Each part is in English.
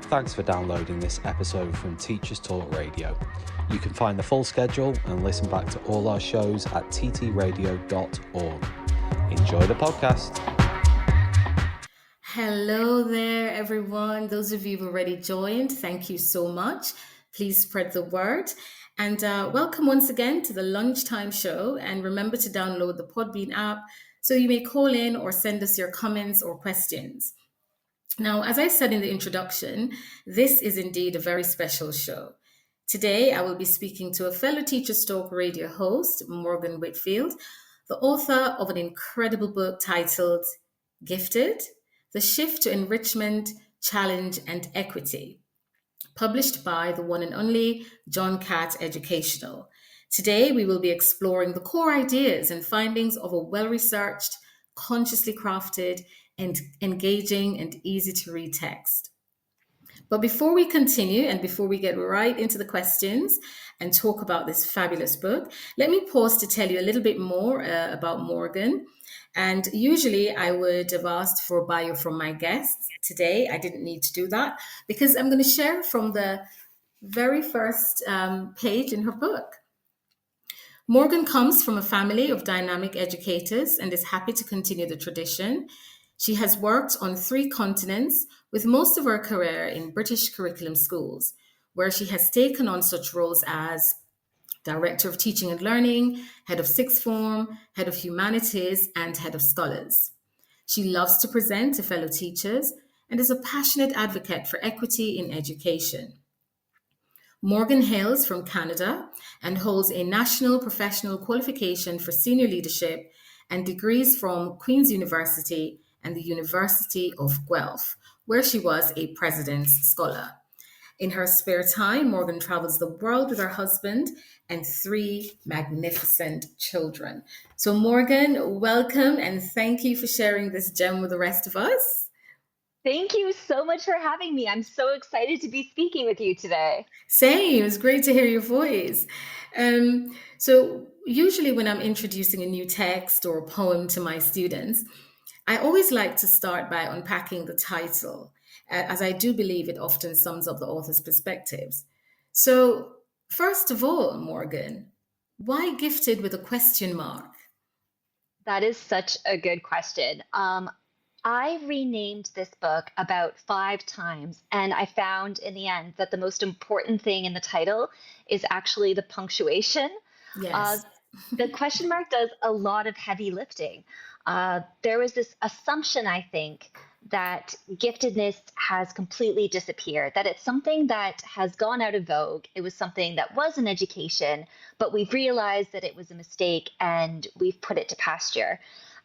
Thanks for downloading this episode from Teachers Talk Radio. You can find the full schedule and listen back to all our shows at ttradio.org. Enjoy the podcast. Hello there, everyone. Those of you who already joined, thank you so much. Please spread the word. And welcome once again to the Lunchtime Show. And remember to download the Podbean app so you may call in or send us your comments or questions. Now, as I said in the introduction, this is indeed a very special show. Today, I will be speaking to a fellow Teachers Talk radio host, Morgan Whitfield, the author of an incredible book titled Gifted: The Shift to Enrichment, Challenge and Equity, published by the one and only John Catt Educational. Today, we will be exploring the core ideas and findings of a well-researched, consciously crafted, and engaging and easy to read text. But before we continue and before we get right into the questions and talk about this fabulous book, let me pause to tell you a little bit more about Morgan. And usually I would have asked for a bio from my guests. Today, I didn't need to do that because I'm going to share from the very first page in her book. Morgan comes from a family of dynamic educators and is happy to continue the tradition. She has worked on 3 continents, with most of her career in British curriculum schools, where she has taken on such roles as Director of Teaching and Learning, Head of Sixth Form, Head of Humanities, and Head of Scholars. She loves to present to fellow teachers and is a passionate advocate for equity in education. Morgan hails from Canada and holds a National Professional Qualification for Senior Leadership and degrees from Queen's University and the University of Guelph, where she was a President's Scholar. In her spare time, Morgan travels the world with her husband and 3 magnificent children. So Morgan, welcome and thank you for sharing this gem with the rest of us. Thank you so much for having me. I'm so excited to be speaking with you today. Same, it's great to hear your voice. So usually when I'm introducing a new text or a poem to my students, I always like to start by unpacking the title, as I do believe it often sums up the author's perspectives. So, first of all, Morgan, why gifted with a question mark? That is such a good question. I renamed this book about 5 times, and I found in the end that the most important thing in the title is actually the punctuation. Yes. The question mark does a lot of heavy lifting. There was this assumption, I think, that giftedness has completely disappeared, that it's something that has gone out of vogue. It was something that was an education, but we've realized that it was a mistake and we've put it to pasture.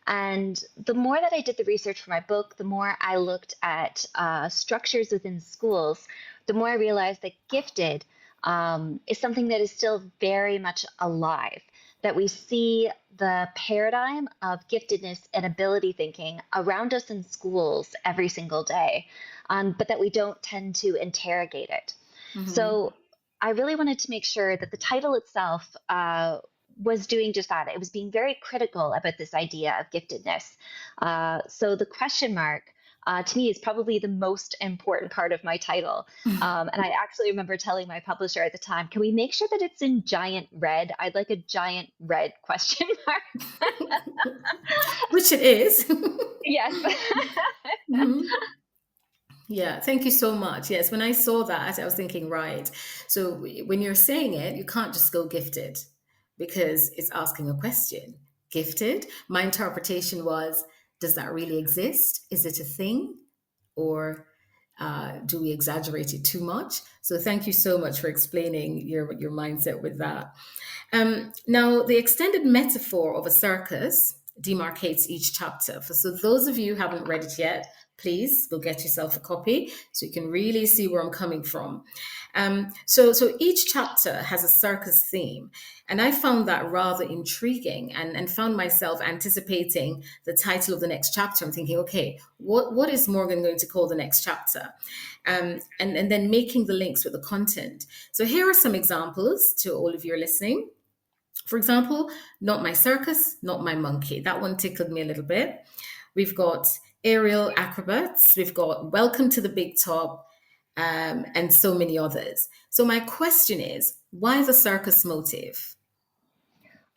And the more that I did the research for my book, the more I looked at structures within schools, the more I realized that gifted is something that is still very much alive, that we see the paradigm of giftedness and ability thinking around us in schools every single day, but that we don't tend to interrogate it. Mm-hmm. So I really wanted to make sure that the title itself was doing just that. It was being very critical about this idea of giftedness. So the question mark, to me, is probably the most important part of my title. And I actually remember telling my publisher at the time, can we make sure that it's in giant red? I'd like a giant red question mark. Which it is. Yes. Mm-hmm. Yeah, thank you so much. Yes, when I saw that, I was thinking, right. So when you're saying it, you can't just go gifted because it's asking a question. Gifted, my interpretation was, does that really exist? Is it a thing? Or do we exaggerate it too much? So thank you so much for explaining your mindset with that. Now, the extended metaphor of a circus demarcates each chapter. So those of you who haven't read it yet, please go get yourself a copy so you can really see where I'm coming from. So each chapter has a circus theme, and I found that rather intriguing and found myself anticipating the title of the next chapter. I'm thinking, okay, what is Morgan going to call the next chapter? And then making the links with the content. So here are some examples to all of you listening. For example, not my circus, not my monkey. That one tickled me a little bit. We've got aerial acrobats. We've got welcome to the big top. and so many others. So my question is, why the circus motive?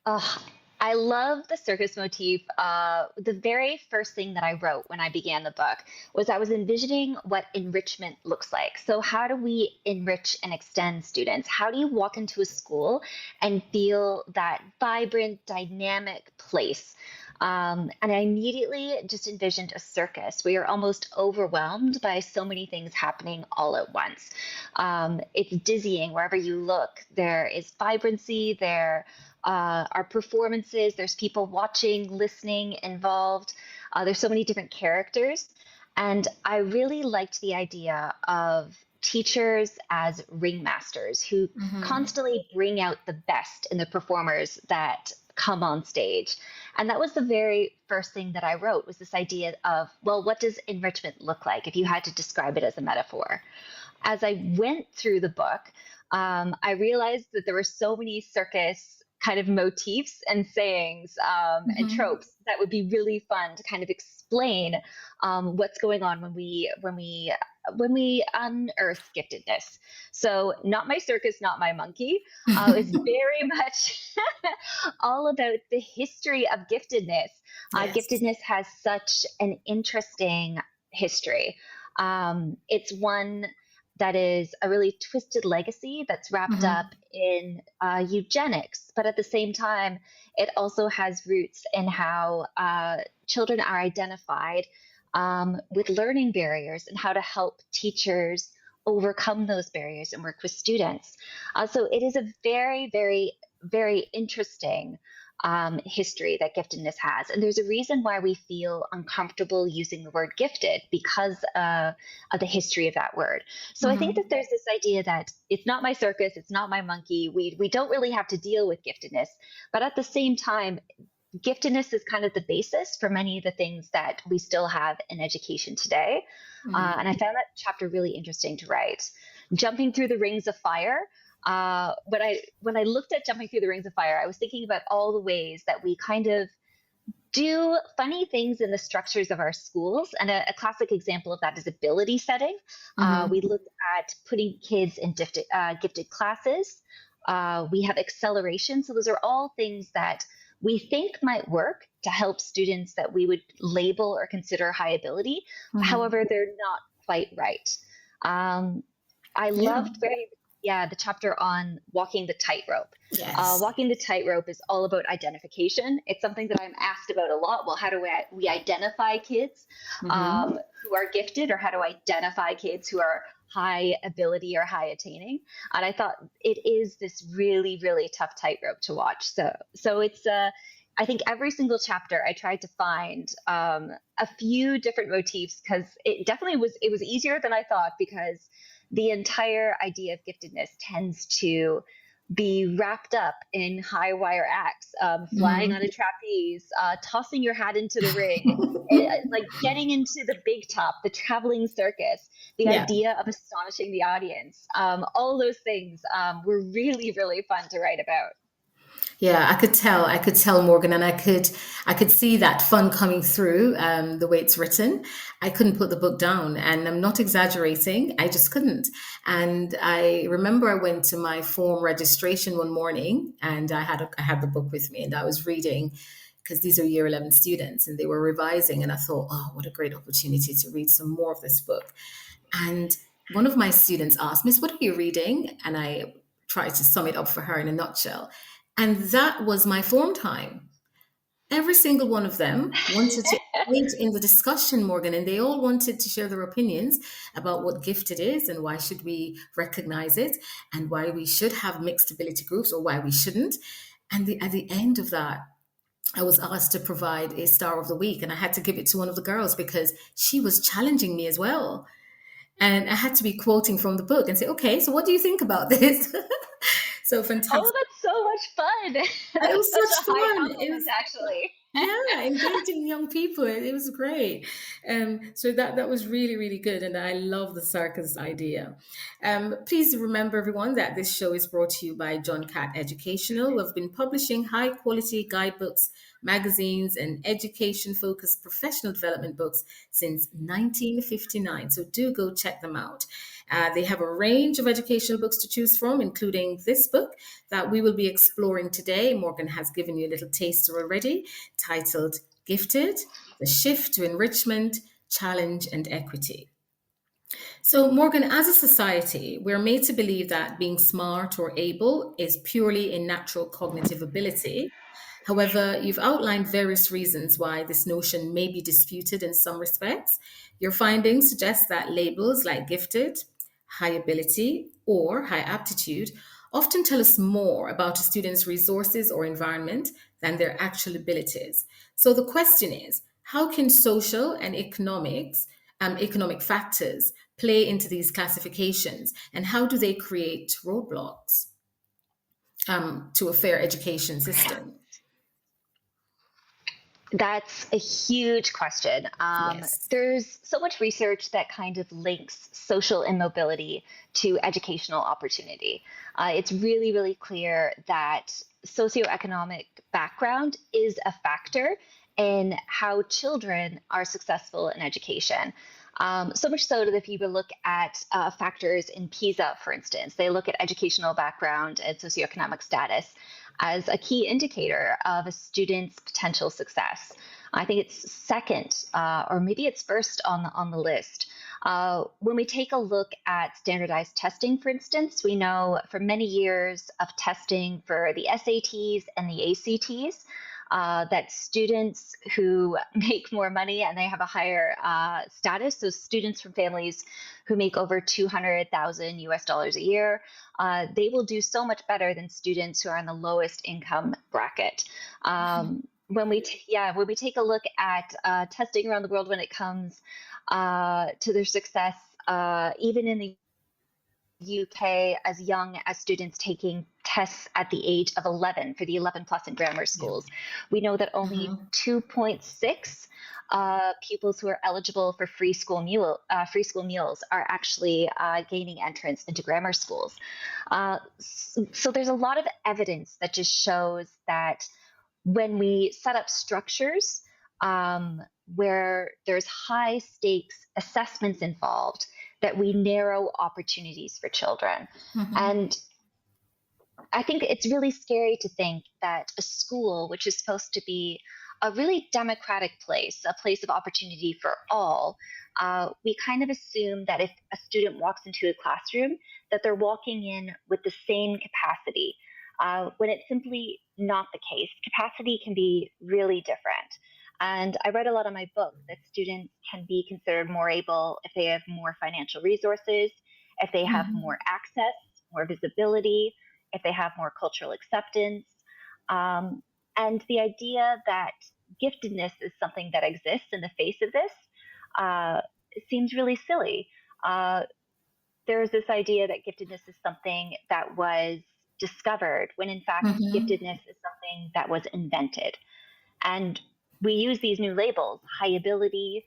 Oh, I love the circus motif. The very first thing that I wrote when I began the book was I was envisioning what enrichment looks like. So, how do we enrich and extend students? How do you walk into a school and feel that vibrant, dynamic place? And I immediately just envisioned a circus. We are almost overwhelmed by so many things happening all at once. It's dizzying wherever you look. There is vibrancy, there our performances. There's people watching, listening, involved. There's so many different characters. And I really liked the idea of teachers as ringmasters who constantly bring out the best in the performers that come on stage. And that was the very first thing that I wrote was this idea of, well, what does enrichment look like if you had to describe it as a metaphor? As I went through the book, I realized that there were so many circus kind of motifs and sayings and tropes that would be really fun to kind of explain what's going on when we unearth giftedness. So, not my circus, not my monkey, is very much all about the history of giftedness. Yes. Giftedness has such an interesting history. It's one that is a really twisted legacy that's wrapped up in eugenics, but at the same time, it also has roots in how children are identified with learning barriers and how to help teachers overcome those barriers and work with students. So it is a very, very, very interesting history that giftedness has. And there's a reason why we feel uncomfortable using the word gifted because of the history of that word. So I think that there's this idea that it's not my circus, it's not my monkey. We don't really have to deal with giftedness. But at the same time, giftedness is kind of the basis for many of the things that we still have in education today. And I found that chapter really interesting to write. Jumping through the rings of fire. When I looked at jumping through the rings of fire, I was thinking about all the ways that we kind of do funny things in the structures of our schools. And a classic example of that is ability setting. We look at putting kids in gifted classes. We have acceleration. So those are all things that we think might work to help students that we would label or consider high ability. However, they're not quite right. I loved the chapter on walking the tightrope. Yes. Walking the tightrope is all about identification. It's something that I'm asked about a lot. Well, how do we identify kids who are gifted, or how do I identify kids who are high ability or high attaining? And I thought it is this really, really tough tightrope to watch. So it's I think every single chapter I tried to find a few different motifs, because it definitely was easier than I thought, because the entire idea of giftedness tends to be wrapped up in high wire acts, flying on a trapeze, tossing your hat into the ring, like getting into the big top, the traveling circus, the idea of astonishing the audience. All those things were really, really fun to write about. Yeah, I could tell, Morgan, and I could see that fun coming through the way it's written. I couldn't put the book down, and I'm not exaggerating. I just couldn't. And I remember I went to my form registration one morning, and I had the book with me, and I was reading, because these are year 11 students, and they were revising, and I thought, oh, what a great opportunity to read some more of this book. And one of my students asked, Miss, what are you reading? And I tried to sum it up for her in a nutshell. And that was my form time. Every single one of them wanted to engage in the discussion, Morgan, and they all wanted to share their opinions about what gifted is and why should we recognize it and why we should have mixed ability groups or why we shouldn't. And at the end of that, I was asked to provide a star of the week, and I had to give it to one of the girls because she was challenging me as well. And I had to be quoting from the book and say, okay, so what do you think about this? So fantastic. Oh, that's so much fun. It was Such such a high fun. compliment, actually. Yeah, engaging young people. It was great. So that was really, really good. And I love the circus idea. Please remember, everyone, that this show is brought to you by John Catt Educational, who have been publishing high quality guidebooks, magazines, and education focused professional development books since 1959. So do go check them out. They have a range of educational books to choose from, including this book that we will be exploring today. Morgan has given you a little taster already, titled Gifted: The Shift to Enrichment, Challenge, and Equity. So, Morgan, as a society, we're made to believe that being smart or able is purely a natural cognitive ability. However, you've outlined various reasons why this notion may be disputed in some respects. Your findings suggest that labels like gifted, high ability, or high aptitude often tell us more about a student's resources or environment than their actual abilities. So the question is, how can social and economic factors play into these classifications, and how do they create roadblocks to a fair education system? That's a huge question. Yes. There's so much research that kind of links social immobility to educational opportunity. It's really, really clear that socioeconomic background is a factor in how children are successful in education. So much so that if you look at factors in PISA, for instance, they look at educational background and socioeconomic status as a key indicator of a student's potential success. I think it's second, or maybe it's first on the list. When we take a look at standardized testing, for instance, we know for many years of testing for the SATs and the ACTs, that students who make more money and they have a higher status, so students from families who make over 200,000 US dollars a year, they will do so much better than students who are in the lowest income bracket. When we take a look at testing around the world when it comes to their success, even in the UK, as young as students taking tests at the age of 11 for the 11 plus in grammar schools. We know that only 2.6 pupils who are eligible for free school meals are actually gaining entrance into grammar schools. So there's a lot of evidence that just shows that when we set up structures where there's high stakes assessments involved, that we narrow opportunities for children. And I think it's really scary to think that a school, which is supposed to be a really democratic place, a place of opportunity for all, we kind of assume that if a student walks into a classroom, that they're walking in with the same capacity, when it's simply not the case. Capacity can be really different. And I write a lot in my book that students can be considered more able if they have more financial resources, if they have more access, more visibility, if they have more cultural acceptance. And the idea that giftedness is something that exists in the face of this seems really silly. There's this idea that giftedness is something that was discovered, when in fact, giftedness is something that was invented. And we use these new labels, high ability.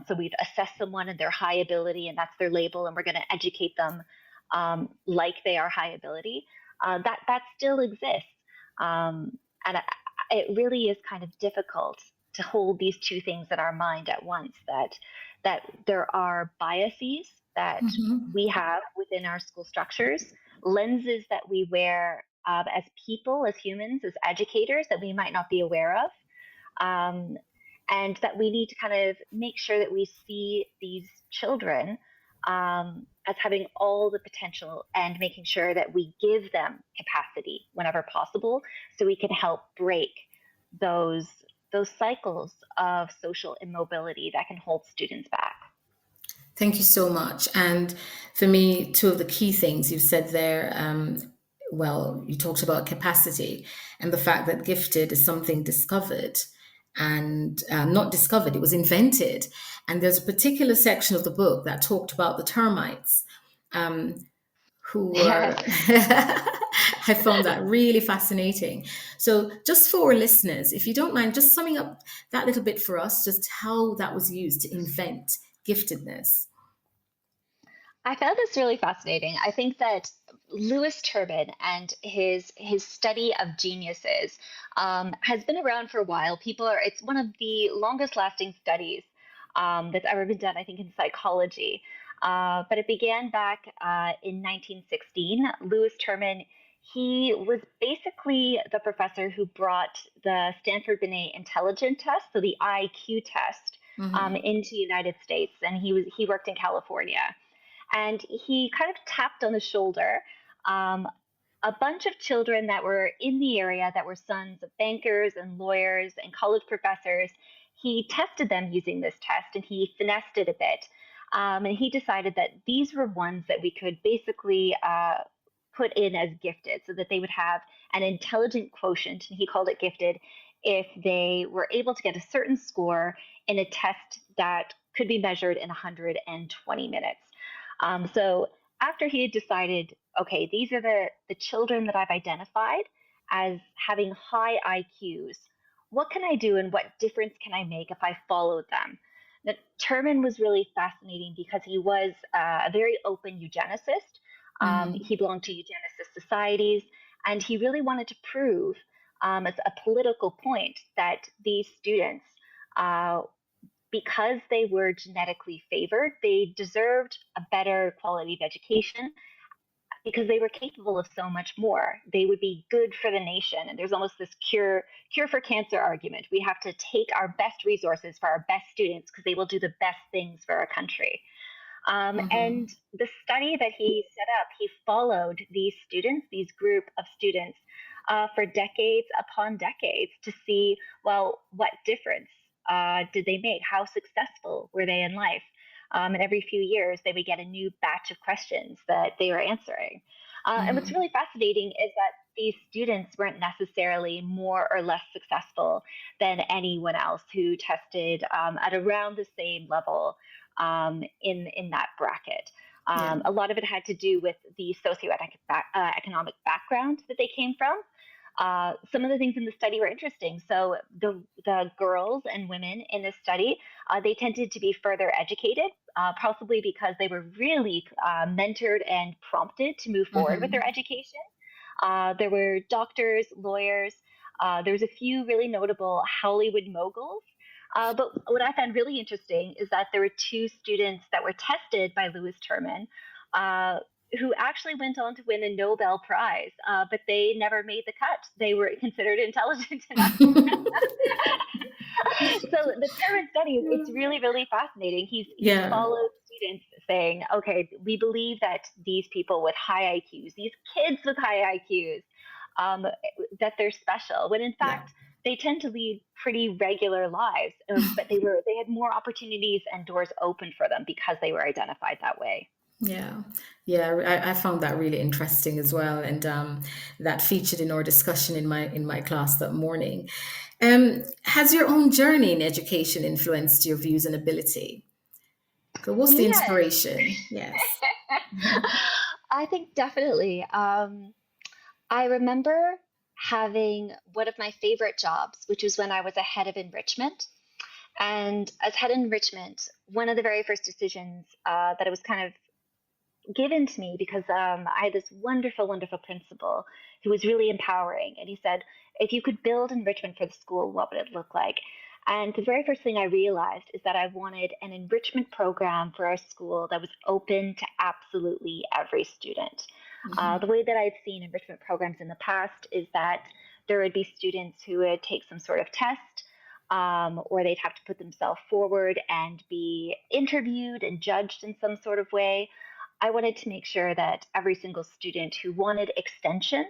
So we've assessed someone and their high ability, and that's their label, and we're going to educate them like they are high ability. That still exists. And it really is kind of difficult to hold these two things in our mind at once, that there are biases that we have within our school structures, lenses that we wear as people, as humans, as educators, that we might not be aware of. And that we need to kind of make sure that we see these children as having all the potential, and making sure that we give them capacity whenever possible, so we can help break those cycles of social immobility that can hold students back. Thank you so much. And for me, two of the key things you've said there, you talked about capacity and the fact that gifted is something discovered and not discovered, it was invented. And there's a particular section of the book that talked about the termites who were I found that really fascinating. So, just for our listeners, if you don't mind, just summing up that little bit for us, just how that was used to invent giftedness. I found this really fascinating. I think that Lewis Turbin and his study of geniuses has been around for a while. It's one of the longest lasting studies that's ever been done, I think, in psychology. But it began back in 1916. Lewis Turbin, he was basically the professor who brought the Stanford Binet intelligence test, so the IQ test, Hmm. into the United States, and he worked in California, and he kind of tapped on the shoulder um, a bunch of children that were in the area that were sons of bankers and lawyers and college professors. He tested them using this test and he finessed it a bit. And he decided that these were ones that we could basically put in as gifted so that they would have an intelligent quotient, and he called it gifted, if they were able to get a certain score in a test that could be measured in 120 minutes. So after he had decided, okay, these are the children that I've identified as having high IQs, what can I do and what difference can I make if I followed them? Now, Terman was really fascinating because he was a very open eugenicist. Hmm. He belonged to eugenicist societies, and he really wanted to prove, as a political point, that these students, uh, because they were genetically favored, they deserved a better quality of education because they were capable of so much more. They would be good for the nation. And there's almost this cure for cancer argument. We have to take our best resources for our best students because they will do the best things for our country. And Hmm. the study that he set up, he followed these students, these group of students, for decades upon decades to see, well, what difference did they make? How successful were they in life? And every few years, they would get a new batch of questions that they were answering. And what's Hmm. really fascinating is that these students weren't necessarily more or less successful than anyone else who tested at around the same level in that bracket. Yeah. A lot of it had to do with the socioeconomic background that they came from. Some of the things in the study were interesting. So the girls and women in this study, they tended to be further educated, possibly because they were really mentored and prompted to move forward with their Hmm. education. There were doctors, lawyers. There was a few really notable Hollywood moguls. But what I found really interesting is that there were two students that were tested by Lewis Terman, uh, who actually went on to win a Nobel Prize, but they never made the cut. They were considered intelligent enough. So the Terman study, it's really, really fascinating. He's Yeah. followed students saying, okay, we believe that these people with high IQs, these kids with high IQs, that they're special. When in Yeah. fact they tend to lead pretty regular lives, but they had more opportunities and doors open for them because they were identified that way. Yeah, yeah, I found that really interesting as well, and that featured in our discussion in my class that morning. Has your own journey in education influenced your views and ability? So, what's the Yes. inspiration? Yes. I think definitely. I remember having one of my favorite jobs, which was when I was a head of enrichment. And as head of enrichment, one of the very first decisions that it was kind of given to me because I had this wonderful, wonderful principal who was really empowering. And he said, if you could build enrichment for the school, what would it look like? And the very first thing I realized is that I wanted an enrichment program for our school that was open to absolutely every student. The way that I've seen enrichment programs in the past is that there would be students who would take some sort of test, or they'd have to put themselves forward and be interviewed and judged in some sort of way. I wanted to make sure that every single student who wanted extension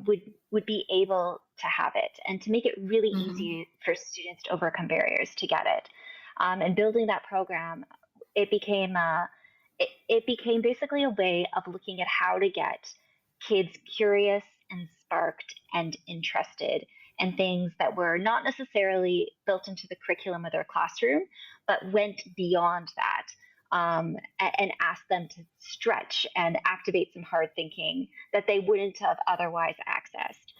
would be able to have it, and to make it really Hmm. easy for students to overcome barriers to get it. And building that program, it became it became basically a way of looking at how to get kids curious and sparked and interested in things that were not necessarily built into the curriculum of their classroom, but went beyond that. and ask them to stretch and activate some hard thinking that they wouldn't have otherwise accessed.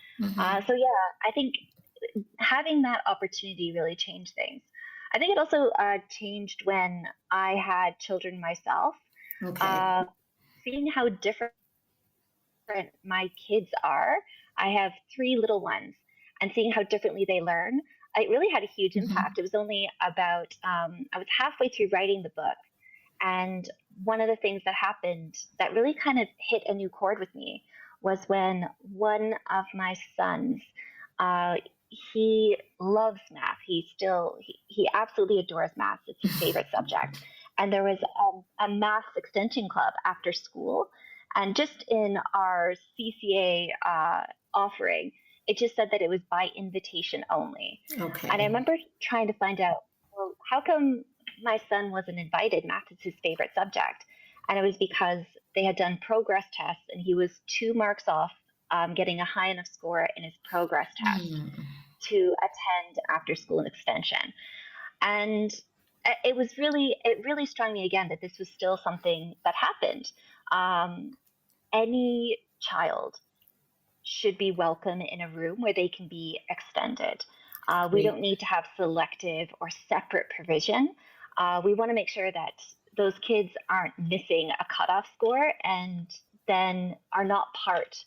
So yeah, I think having that opportunity really changed things. I think it also changed when I had children myself. Okay. Uh, Seeing how different my kids are. I have three little ones, and seeing how differently they learn, it really had a huge Hmm. impact. It was only about, I was halfway through writing the book, and one of the things that happened that really kind of hit a new chord with me was when one of my sons, uh, he loves math. He absolutely adores math. It's his favorite subject. And there was a math extension club after school. And just in our CCA offering, it just said that it was by invitation only. And I Okay. remember trying to find out, well, how come my son wasn't invited? Math is his favorite subject. And it was because they had done progress tests and he was 2 marks off getting a high enough score in his progress test Mm. to attend after school extension. And it really struck me again that this was still something that happened. Um, any child should be welcome in a room where they can be extended. We Great. don't need to have selective or separate provision. We want to make sure that those kids aren't missing a cutoff score and then are not part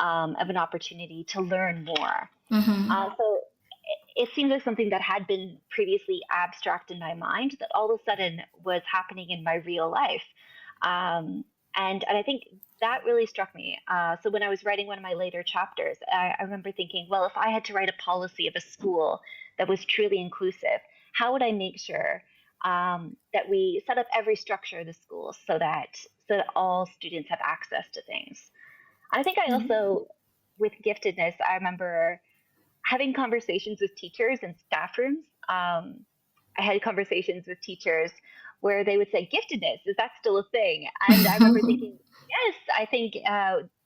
of an opportunity to learn more. Hmm. So it seems like something that had been previously abstract in my mind that all of a sudden was happening in my real life. And I think that really struck me. So when I was writing one of my later chapters, I remember thinking, well, if I had to write a policy of a school that was truly inclusive, how would I make sure that we set up every structure of the school so that all students have access to things? I think I also, with giftedness, I remember having conversations with teachers in staff rooms. I had conversations with teachers where they would say, giftedness, is that still a thing? And I remember thinking, yes, I think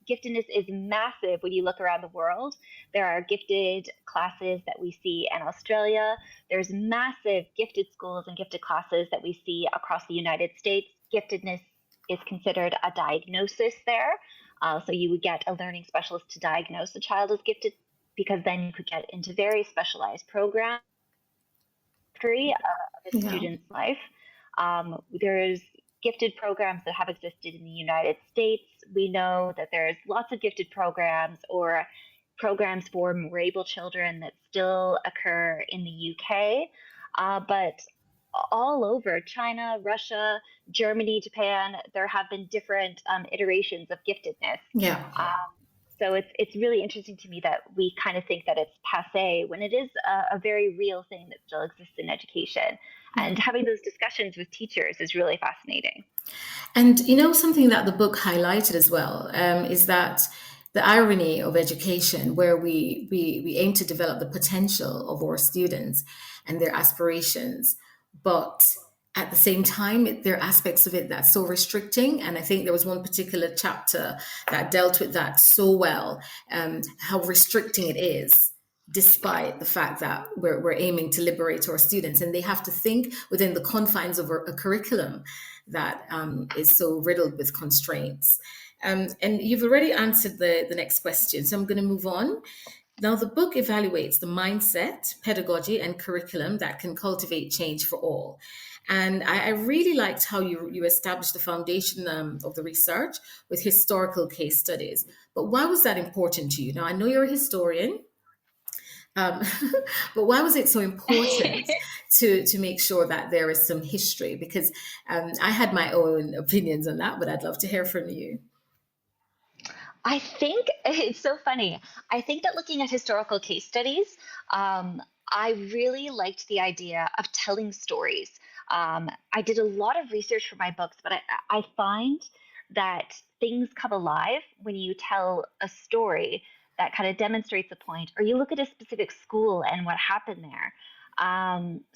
giftedness is massive when you look around the world. There are gifted classes that we see in Australia. There's massive gifted schools and gifted classes that we see across the United States. Giftedness is considered a diagnosis there. So you would get a learning specialist to diagnose a child as gifted because then you could get into very specialized programs of a Yeah. student's life. There's gifted programs that have existed in the United States. We know that there's lots of gifted programs or programs for more able children that still occur in the UK. But all over China, Russia, Germany, Japan, there have been different iterations of giftedness. Yeah. So it's really interesting to me that we kind of think that it's passe when it is a very real thing that still exists in education. Yeah. And having those discussions with teachers is really fascinating. And something that the book highlighted as well is that the irony of education, where we aim to develop the potential of our students and their aspirations, but at the same time, there are aspects of it that's so restricting. And I think there was one particular chapter that dealt with that so well, how restricting it is, despite the fact that we're aiming to liberate our students and they have to think within the confines of a curriculum that is so riddled with constraints. And you've already answered the next question, so I'm going to move on. Now, the book evaluates the mindset, pedagogy, and curriculum that can cultivate change for all. And I really liked how you established the foundation of the research with historical case studies. But why was that important to you? Now, I know you're a historian, um, but why was it so important to make sure that there is some history? Because I had my own opinions on that, but I'd love to hear from you. I think it's so funny. I think that looking at historical case studies, I really liked the idea of telling stories. I did a lot of research for my books, but I find that things come alive when you tell a story that kind of demonstrates a point, or you look at a specific school and what happened there.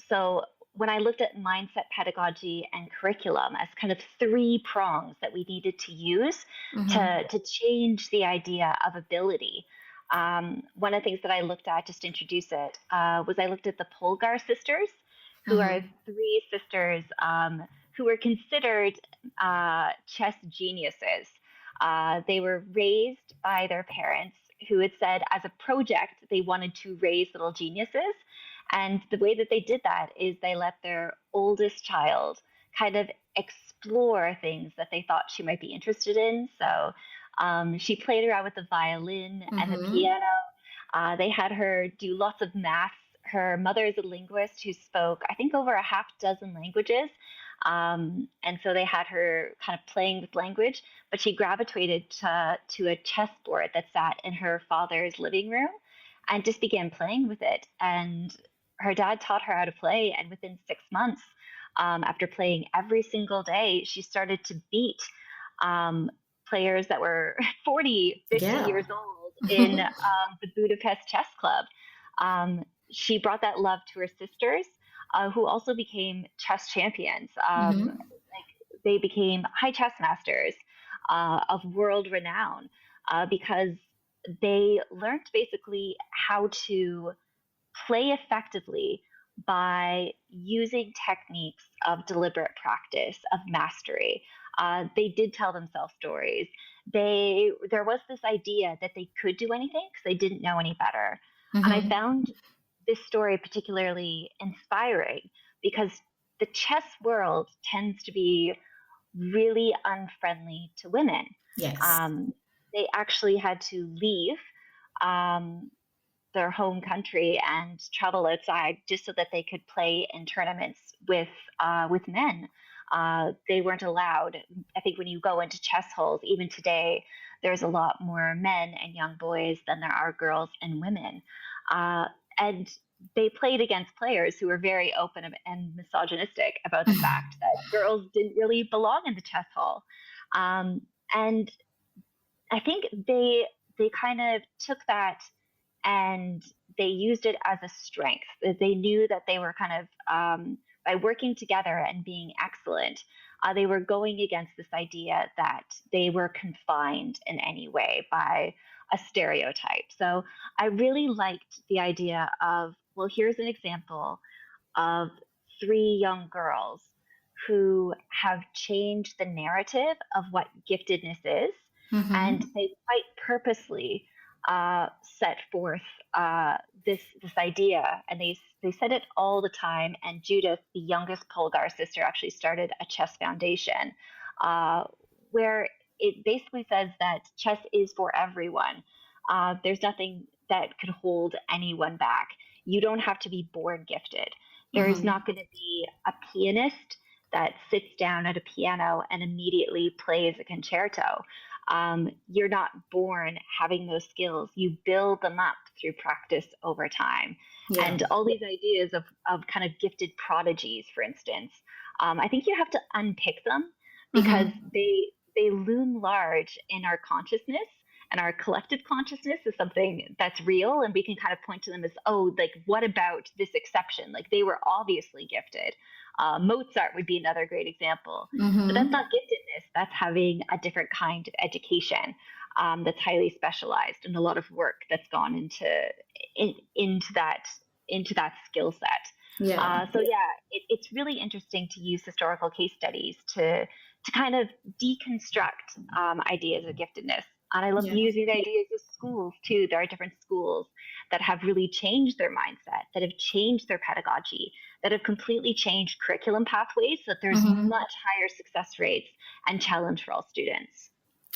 So when I looked at mindset, pedagogy, and curriculum as kind of three prongs that we needed to use Hmm. to change the idea of ability. One of the things that I looked at, just to introduce it, was I looked at the Polgar sisters, who are Hmm. three sisters who were considered chess geniuses. They were raised by their parents who had said, as a project, they wanted to raise little geniuses. And the way that they did that is they let their oldest child kind of explore things that they thought she might be interested in. So she played around with the violin and the Mm-hmm. piano. They had her do lots of maths. Her mother is a linguist who spoke, I think, over a half dozen languages. And so they had her kind of playing with language, but she gravitated to a chessboard that sat in her father's living room and just began playing with it. And her dad taught her how to play. And within 6 months, after playing every single day, she started to beat um, players that were 40, 50 Yeah. years old in the Budapest Chess Club. She brought that love to her sisters, who also became chess champions. Mm-hmm. Like they became high chess masters of world renown because they learned basically how to play effectively by using techniques of deliberate practice, of mastery. They did tell themselves stories. There was this idea that they could do anything because they didn't know any better. And I Mm-hmm. found this story particularly inspiring because the chess world tends to be really unfriendly to women. Yes. Um, they actually had to leave um, their home country and travel outside just so that they could play in tournaments with men. They weren't allowed. I think when you go into chess holes, even today, there's a lot more men and young boys than there are girls and women. Uh, and they played against players who were very open and misogynistic about the fact that girls didn't really belong in the chess hall. And I think they kind of took that and they used it as a strength. They knew that they were kind of by working together and being excellent, they were going against this idea that they were confined in any way by a stereotype. So I really liked the idea of, well, here's an example of three young girls who have changed the narrative of what giftedness is, and Mm-hmm. they quite purposely set forth this idea, and they said it all the time. And Judith, the youngest Polgar sister, actually started a chess foundation, uh, where it basically says that chess is for everyone. There's nothing that could hold anyone back. You don't have to be born gifted. There's Mm-hmm. not going to be a pianist that sits down at a piano and immediately plays a concerto. You're not born having those skills. You build them up through practice over time. Yeah. And all these ideas of kind of gifted prodigies, for instance, I think you have to unpick them because Mm-hmm. they loom large in our consciousness, and our collective consciousness is something that's real, and we can kind of point to them as, oh, like, what about this exception? Like, they were obviously gifted. Mozart would be another great example, but that's Mm-hmm. not giftedness. That's having a different kind of education that's highly specialized, and a lot of work that's gone into that skill set. Yeah. So yeah, it's really interesting to use historical case studies to kind of deconstruct ideas of giftedness. And I love Yeah. using the ideas of schools too. There are different schools that have really changed their mindset, that have changed their pedagogy, that have completely changed curriculum pathways so that there's Mm-hmm. much higher success rates and challenge for all students.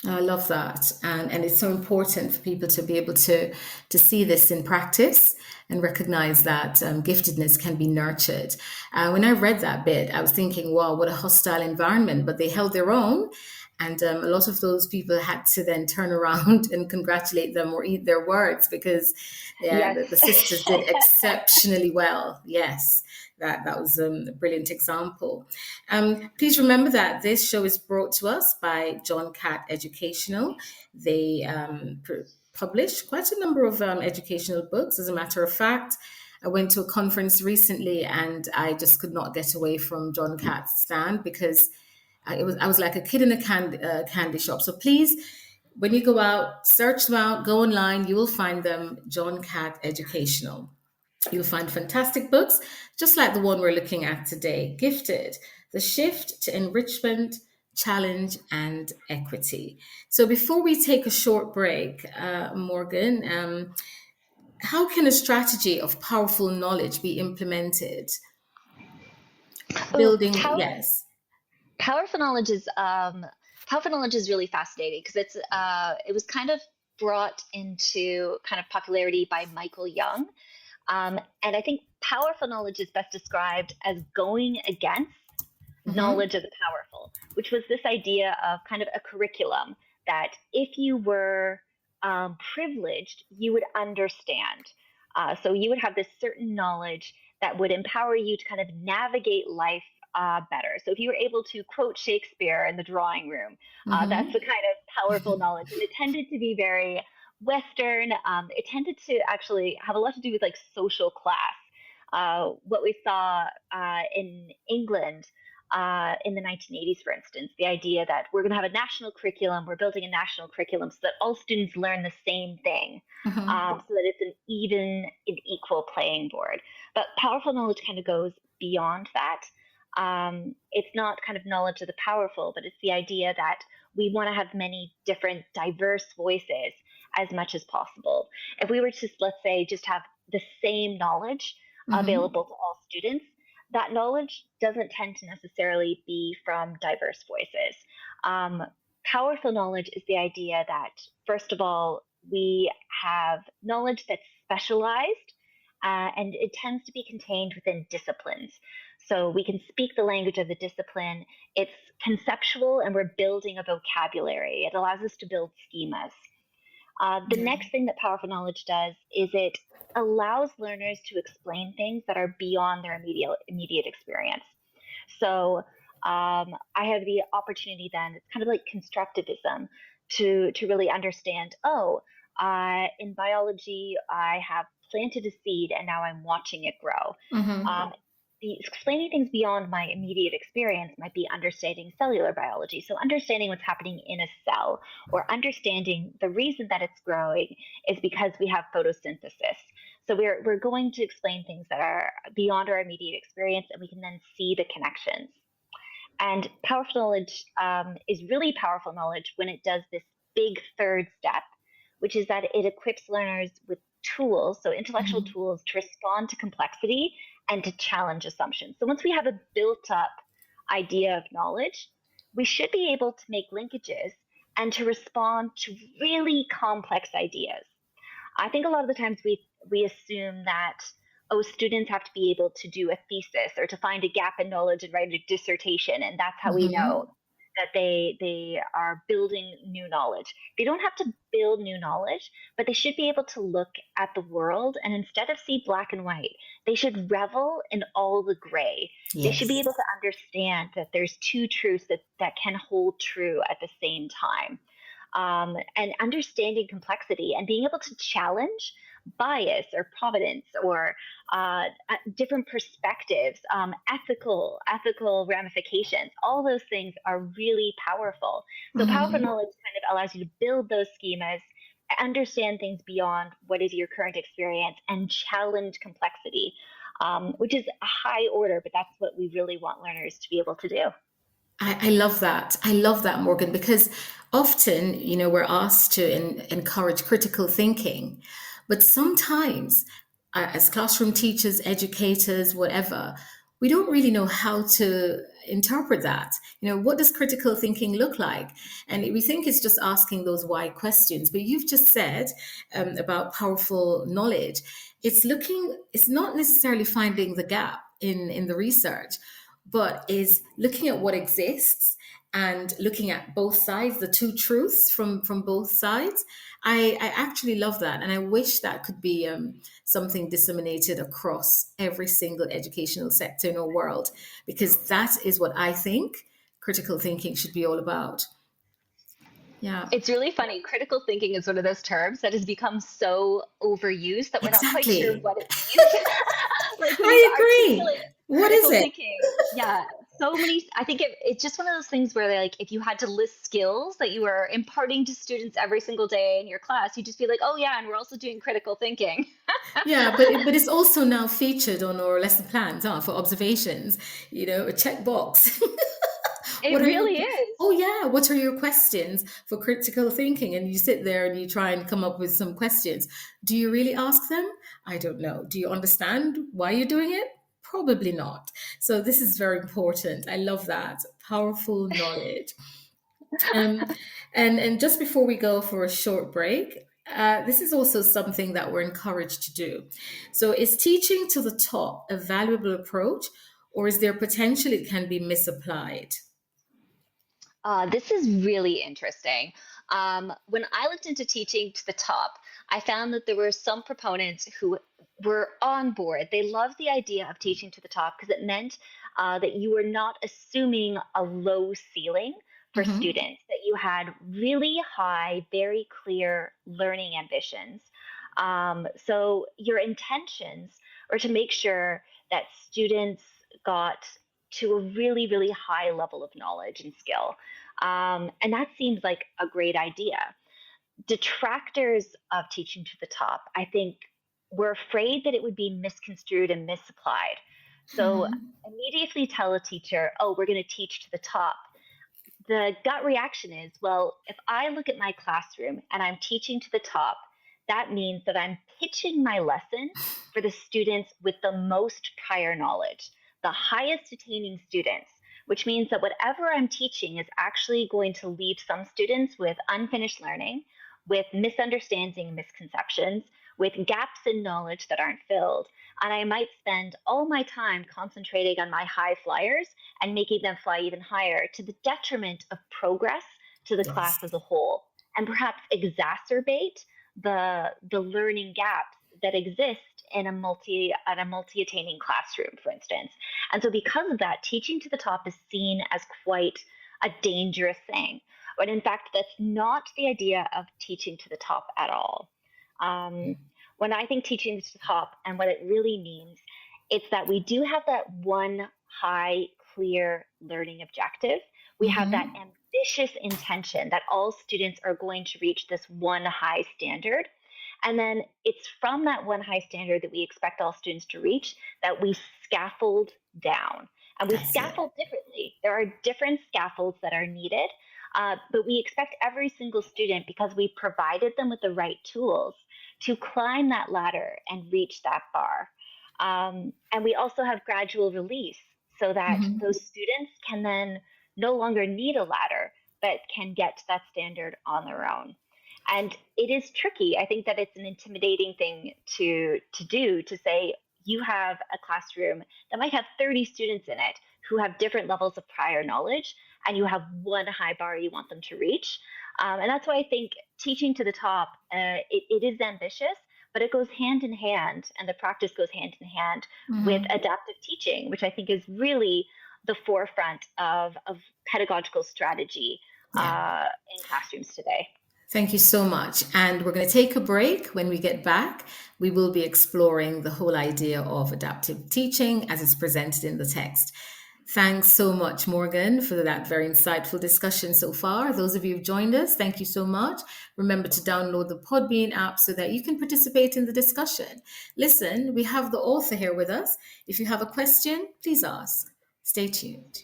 I love that, and it's so important for people to be able to see this in practice and recognize that giftedness can be nurtured. When I read that bit, I was thinking, "Wow, what a hostile environment!" But they held their own, and a lot of those people had to then turn around and congratulate them or eat their words because yeah, Yes. the sisters did exceptionally well. Yes, that was a brilliant example. Please remember that this show is brought to us by John Catt Educational. They publish quite a number of educational books. As a matter of fact, I went to a conference recently and I just could not get away from John Catt's stand because I was like a kid in a candy shop. So please, when you go out, search them out, go online, you will find them. John Catt Educational. You'll find fantastic books, just like the one we're looking at today, Gifted: The Shift to Enrichment, Challenge, and Equity. So before we take a short break, Morgan, how can a strategy of powerful knowledge be implemented? Oh, Building, yes. powerful knowledge is really fascinating because it was kind of brought into kind of popularity by Michael Young. And I think powerful knowledge is best described as going against Mm-hmm. knowledge of the powerful, which was this idea of kind of a curriculum that if you were privileged, you would understand. So you would have this certain knowledge that would empower you to kind of navigate life better. So if you were able to quote Shakespeare in the drawing room, that's Mm-hmm. the kind of powerful knowledge. And it tended to be very Western. It tended to actually have a lot to do with like social class. What we saw in England in the 1980s, for instance, the idea that we're going to have a national curriculum, we're building a national curriculum so that all students learn the same thing, Mm-hmm. so that it's an even and equal playing board. But powerful knowledge kind of goes beyond that. It's not kind of knowledge of the powerful, but it's the idea that we want to have many different diverse voices as much as possible. If we were to, let's say, just have the same knowledge Mm-hmm. available to all students, that knowledge doesn't tend to necessarily be from diverse voices. Um, Powerful knowledge is the idea that, first of all, we have knowledge that's specialized and it tends to be contained within disciplines. So we can speak the language of the discipline. It's conceptual and we're building a vocabulary. It allows us to build schemas. The Yeah. next thing that powerful knowledge does is it allows learners to explain things that are beyond their immediate experience. So I have the opportunity then, it's kind of like constructivism, to really understand, oh, in biology, I have planted a seed and now I'm watching it grow. Mm-hmm. Explaining things beyond my immediate experience might be understanding cellular biology. So, understanding what's happening in a cell, or understanding the reason that it's growing is because we have photosynthesis. So, we're going to explain things that are beyond our immediate experience, and we can then see the connections. And powerful knowledge is really powerful knowledge when it does this big third step, which is that it equips learners with tools, so intellectual Mm-hmm. tools to respond to complexity and to challenge assumptions. So once we have a built up idea of knowledge, we should be able to make linkages and to respond to really complex ideas. I think a lot of the times we assume that, oh, students have to be able to do a thesis or to find a gap in knowledge and write a dissertation, and that's how we know Mm-hmm. that they are building new knowledge. They don't have to build new knowledge, but they should be able to look at the world and instead of see black and white, they should revel in all the gray. They should be Yes. able to understand that there's two truths that can hold true at the same time. And understanding complexity and being able to challenge bias or providence or different perspectives, ethical ramifications. All those things are really powerful. So powerful Mm-hmm. knowledge kind of allows you to build those schemas, understand things beyond what is your current experience, and challenge complexity, which is a high order, but that's what we really want learners to be able to do. I love that. I love that, Morgan, because often, we're asked to encourage critical thinking, but sometimes, as classroom teachers, educators, whatever, we don't really know how to interpret that. What does critical thinking look like? And we think it's just asking those why questions, but you've just said about powerful knowledge. It's not necessarily finding the gap in the research, but is looking at what exists and looking at both sides, the two truths from both sides. I actually love that, and I wish that could be something disseminated across every single educational sector in our world, because that is what I think critical thinking should be all about. Yeah, It's really funny. Critical thinking is one of those terms that has become so overused that we're not quite sure exactly. what it means. Like when you I agree. articulate What is critical it? thinking, yeah. so many. I think it's just one of those things where, like, if you had to list skills that you were imparting to students every single day in your class, you'd just be like, oh yeah, and we're also doing critical thinking. Yeah, but it's also now featured on our lesson plans, for observations. A checkbox. It What are your really is. Oh yeah, what are your questions for critical thinking? And you sit there and you try and come up with some questions. Do you really ask them? I don't know. Do you understand why you're doing it? Probably not. So this is very important. I love that. Powerful knowledge. Um, and just before we go for a short break, this is also something that we're encouraged to do. So, is teaching to the top a valuable approach, or is there potential it can be misapplied? This is really interesting. When I looked into teaching to the top, I found that there were some proponents who were on board. They loved the idea of teaching to the top because it meant that you were not assuming a low ceiling for Hmm. students, that you had really high, very clear learning ambitions. So your intentions are to make sure that students got to a really, really high level of knowledge and skill. And that seems like a great idea. Detractors of teaching to the top, I think, were afraid that it would be misconstrued and misapplied. So Hmm. immediately tell a teacher, oh, we're going to teach to the top. The gut reaction is, well, if I look at my classroom and I'm teaching to the top, that means that I'm pitching my lesson for the students with the most prior knowledge, the highest attaining students, which means that whatever I'm teaching is actually going to leave some students with unfinished learning, with misunderstanding and misconceptions, with gaps in knowledge that aren't filled. And I might spend all my time concentrating on my high flyers and making them fly even higher to the detriment of progress to the class Yes. as a whole, and perhaps exacerbate the learning gaps that exist in a multi-attaining classroom, for instance. And so because of that, teaching to the top is seen as quite a dangerous thing. But in fact, that's not the idea of teaching to the top at all. Um, when I think teaching to the top and what it really means, it's that we do have that one high, clear learning objective. We have that Hmm. ambitious intention that all students are going to reach this one high standard. And then it's from that one high standard that we expect all students to reach that we scaffold down. And we That's it. scaffold differently. There are different scaffolds that are needed, but we expect every single student, because we provided them with the right tools, to climb that ladder and reach that bar. And we also have gradual release so that Hmm. those students can then no longer need a ladder, but can get to that standard on their own. And it is tricky. I think that it's an intimidating thing to do, to say you have a classroom that might have 30 students in it who have different levels of prior knowledge, and you have one high bar you want them to reach. And that's why I think teaching to the top, it is ambitious, but it goes hand in hand, and the practice goes hand in hand with Hmm. adaptive teaching, which I think is really the forefront of pedagogical strategy Yeah. in classrooms today. Thank you so much. And we're going to take a break. When we get back, we will be exploring the whole idea of adaptive teaching as it's presented in the text. Thanks so much, Morgan, for that very insightful discussion so far. Those of you who've joined us, thank you so much. Remember to download the Podbean app so that you can participate in the discussion. Listen, we have the author here with us. If you have a question, please ask. Stay tuned.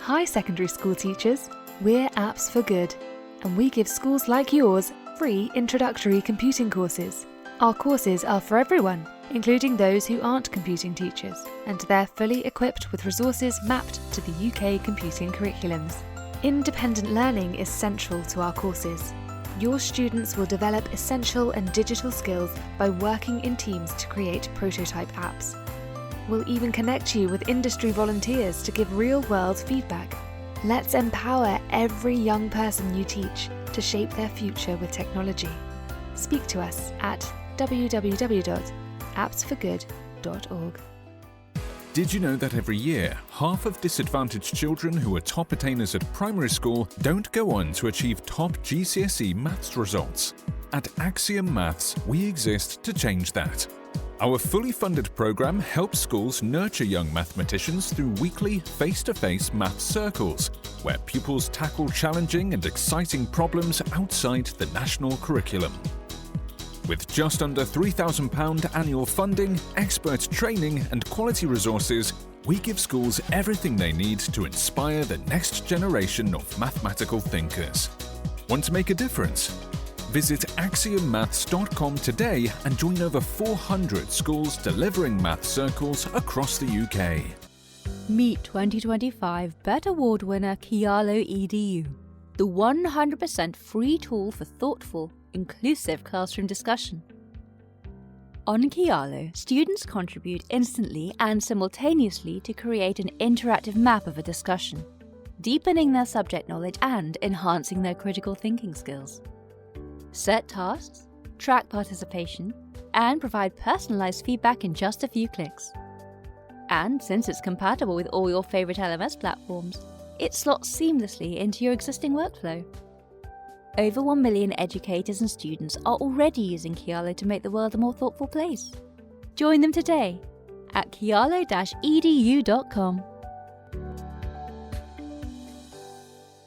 Hi, secondary school teachers. We're Apps for Good, and we give schools like yours free introductory computing courses. Our courses are for everyone, including those who aren't computing teachers, and they're fully equipped with resources mapped to the UK computing curriculums. Independent learning is central to our courses. Your students will develop essential and digital skills by working in teams to create prototype apps. We'll even connect you with industry volunteers to give real-world feedback. Let's empower every young person you teach to shape their future with technology. Speak to us at www.appsforgood.org. Did you know that every year, half of disadvantaged children who are top attainers at primary school don't go on to achieve top GCSE maths results? At Axiom Maths, we exist to change that. Our fully funded program helps schools nurture young mathematicians through weekly face-to-face math circles, where pupils tackle challenging and exciting problems outside the national curriculum. With just under £3,000 annual funding, expert training and quality resources, we give schools everything they need to inspire the next generation of mathematical thinkers. Want to make a difference? Visit axiommaths.com today and join over 400 schools delivering math circles across the UK. Meet 2025 BET Award winner Kialo EDU, the 100% free tool for thoughtful, inclusive classroom discussion. On Kialo, students contribute instantly and simultaneously to create an interactive map of a discussion, deepening their subject knowledge and enhancing their critical thinking skills. Set tasks, track participation, and provide personalized feedback in just a few clicks. And since it's compatible with all your favorite LMS platforms, it slots seamlessly into your existing workflow. Over 1 million educators and students are already using Kialo to make the world a more thoughtful place. Join them today at kialo-edu.com.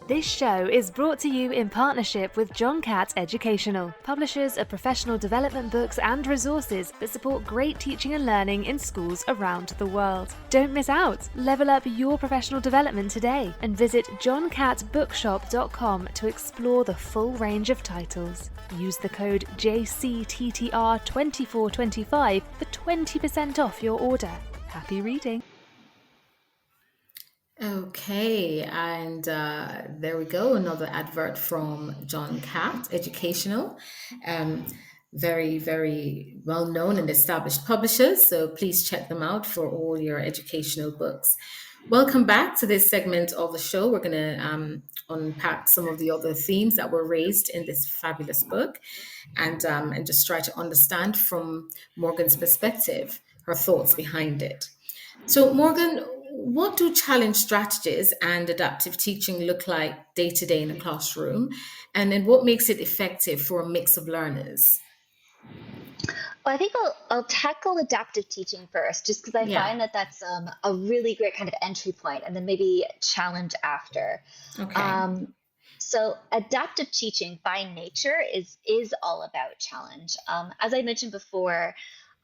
This show is brought to you in partnership with John Catt Educational, publishers of professional development books and resources that support great teaching and learning in schools around the world. Don't miss out! Level up your professional development today and visit johncattbookshop.com to explore the full range of titles. Use the code JCTTR2425 for 20% off your order. Happy reading! Okay, and there we go, another advert from John Catt Educational. Very, very well known and established publishers, so please check them out for all your educational books. Welcome back to this segment of the show. We're going to unpack some of the other themes that were raised in this fabulous book and just try to understand from Morgan's perspective, her thoughts behind it. So, Morgan, what do challenge strategies and adaptive teaching look like day to day in a classroom? And then what makes it effective for a mix of learners? Well, I think I'll tackle adaptive teaching first, just because I find that that's a really great kind of entry point, and then maybe challenge after. Okay. So adaptive teaching by nature is all about challenge. As I mentioned before,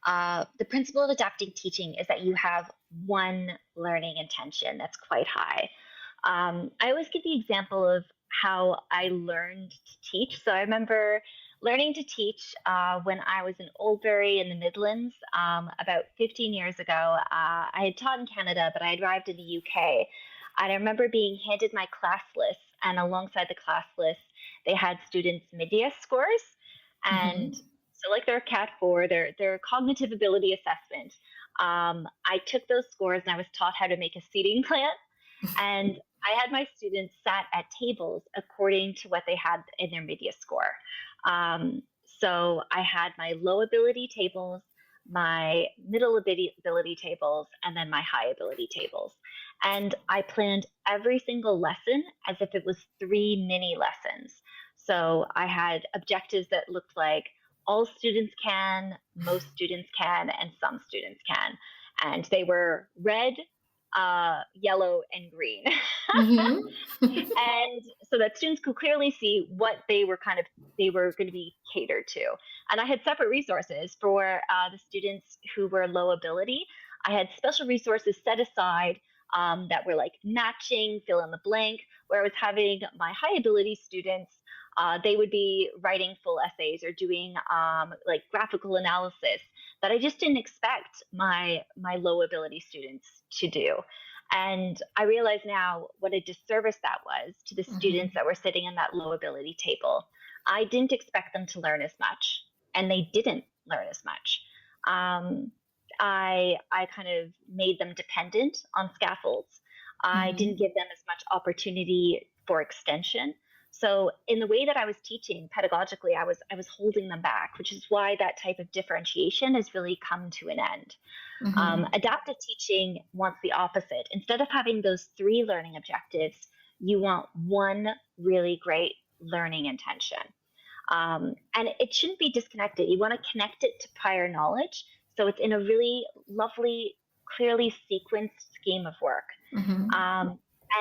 the principle of adaptive teaching is that you have one learning intention that's quite high. I always give the example of how I learned to teach. So I remember learning to teach when I was in Oldbury in the Midlands about 15 years ago. I had taught in Canada, but I had arrived in the UK. And I remember being handed my class list, and alongside the class list, they had students' mid-year scores. And so like their CAT4, their cognitive ability assessment. I took those scores and I was taught how to make a seating plan. And I had my students sat at tables according to what they had in their mid-year score. So I had my low ability tables, my middle ability tables, and then my high ability tables. And I planned every single lesson as if it was 3 mini lessons. So I had objectives that looked like all students can, most students can, and some students can. And they were red, yellow, and green. And so that students could clearly see what they were going to be catered to. And I had separate resources for the students who were low ability. I had special resources set aside that were like matching, fill in the blank, where I was having my high ability students, they would be writing full essays or doing like graphical analysis that I just didn't expect my low ability students to do. And I realize now what a disservice that was to the students that were sitting in that low ability table. I didn't expect them to learn as much, and they didn't learn as much. I kind of made them dependent on scaffolds. I didn't give them as much opportunity for extension. So in the way that I was teaching pedagogically, I was holding them back, which is why that type of differentiation has really come to an end. Adaptive teaching wants the opposite. Instead of having those 3 learning objectives, you want one really great learning intention. And it shouldn't be disconnected. You want to connect it to prior knowledge So it's in a really lovely, clearly sequenced scheme of work.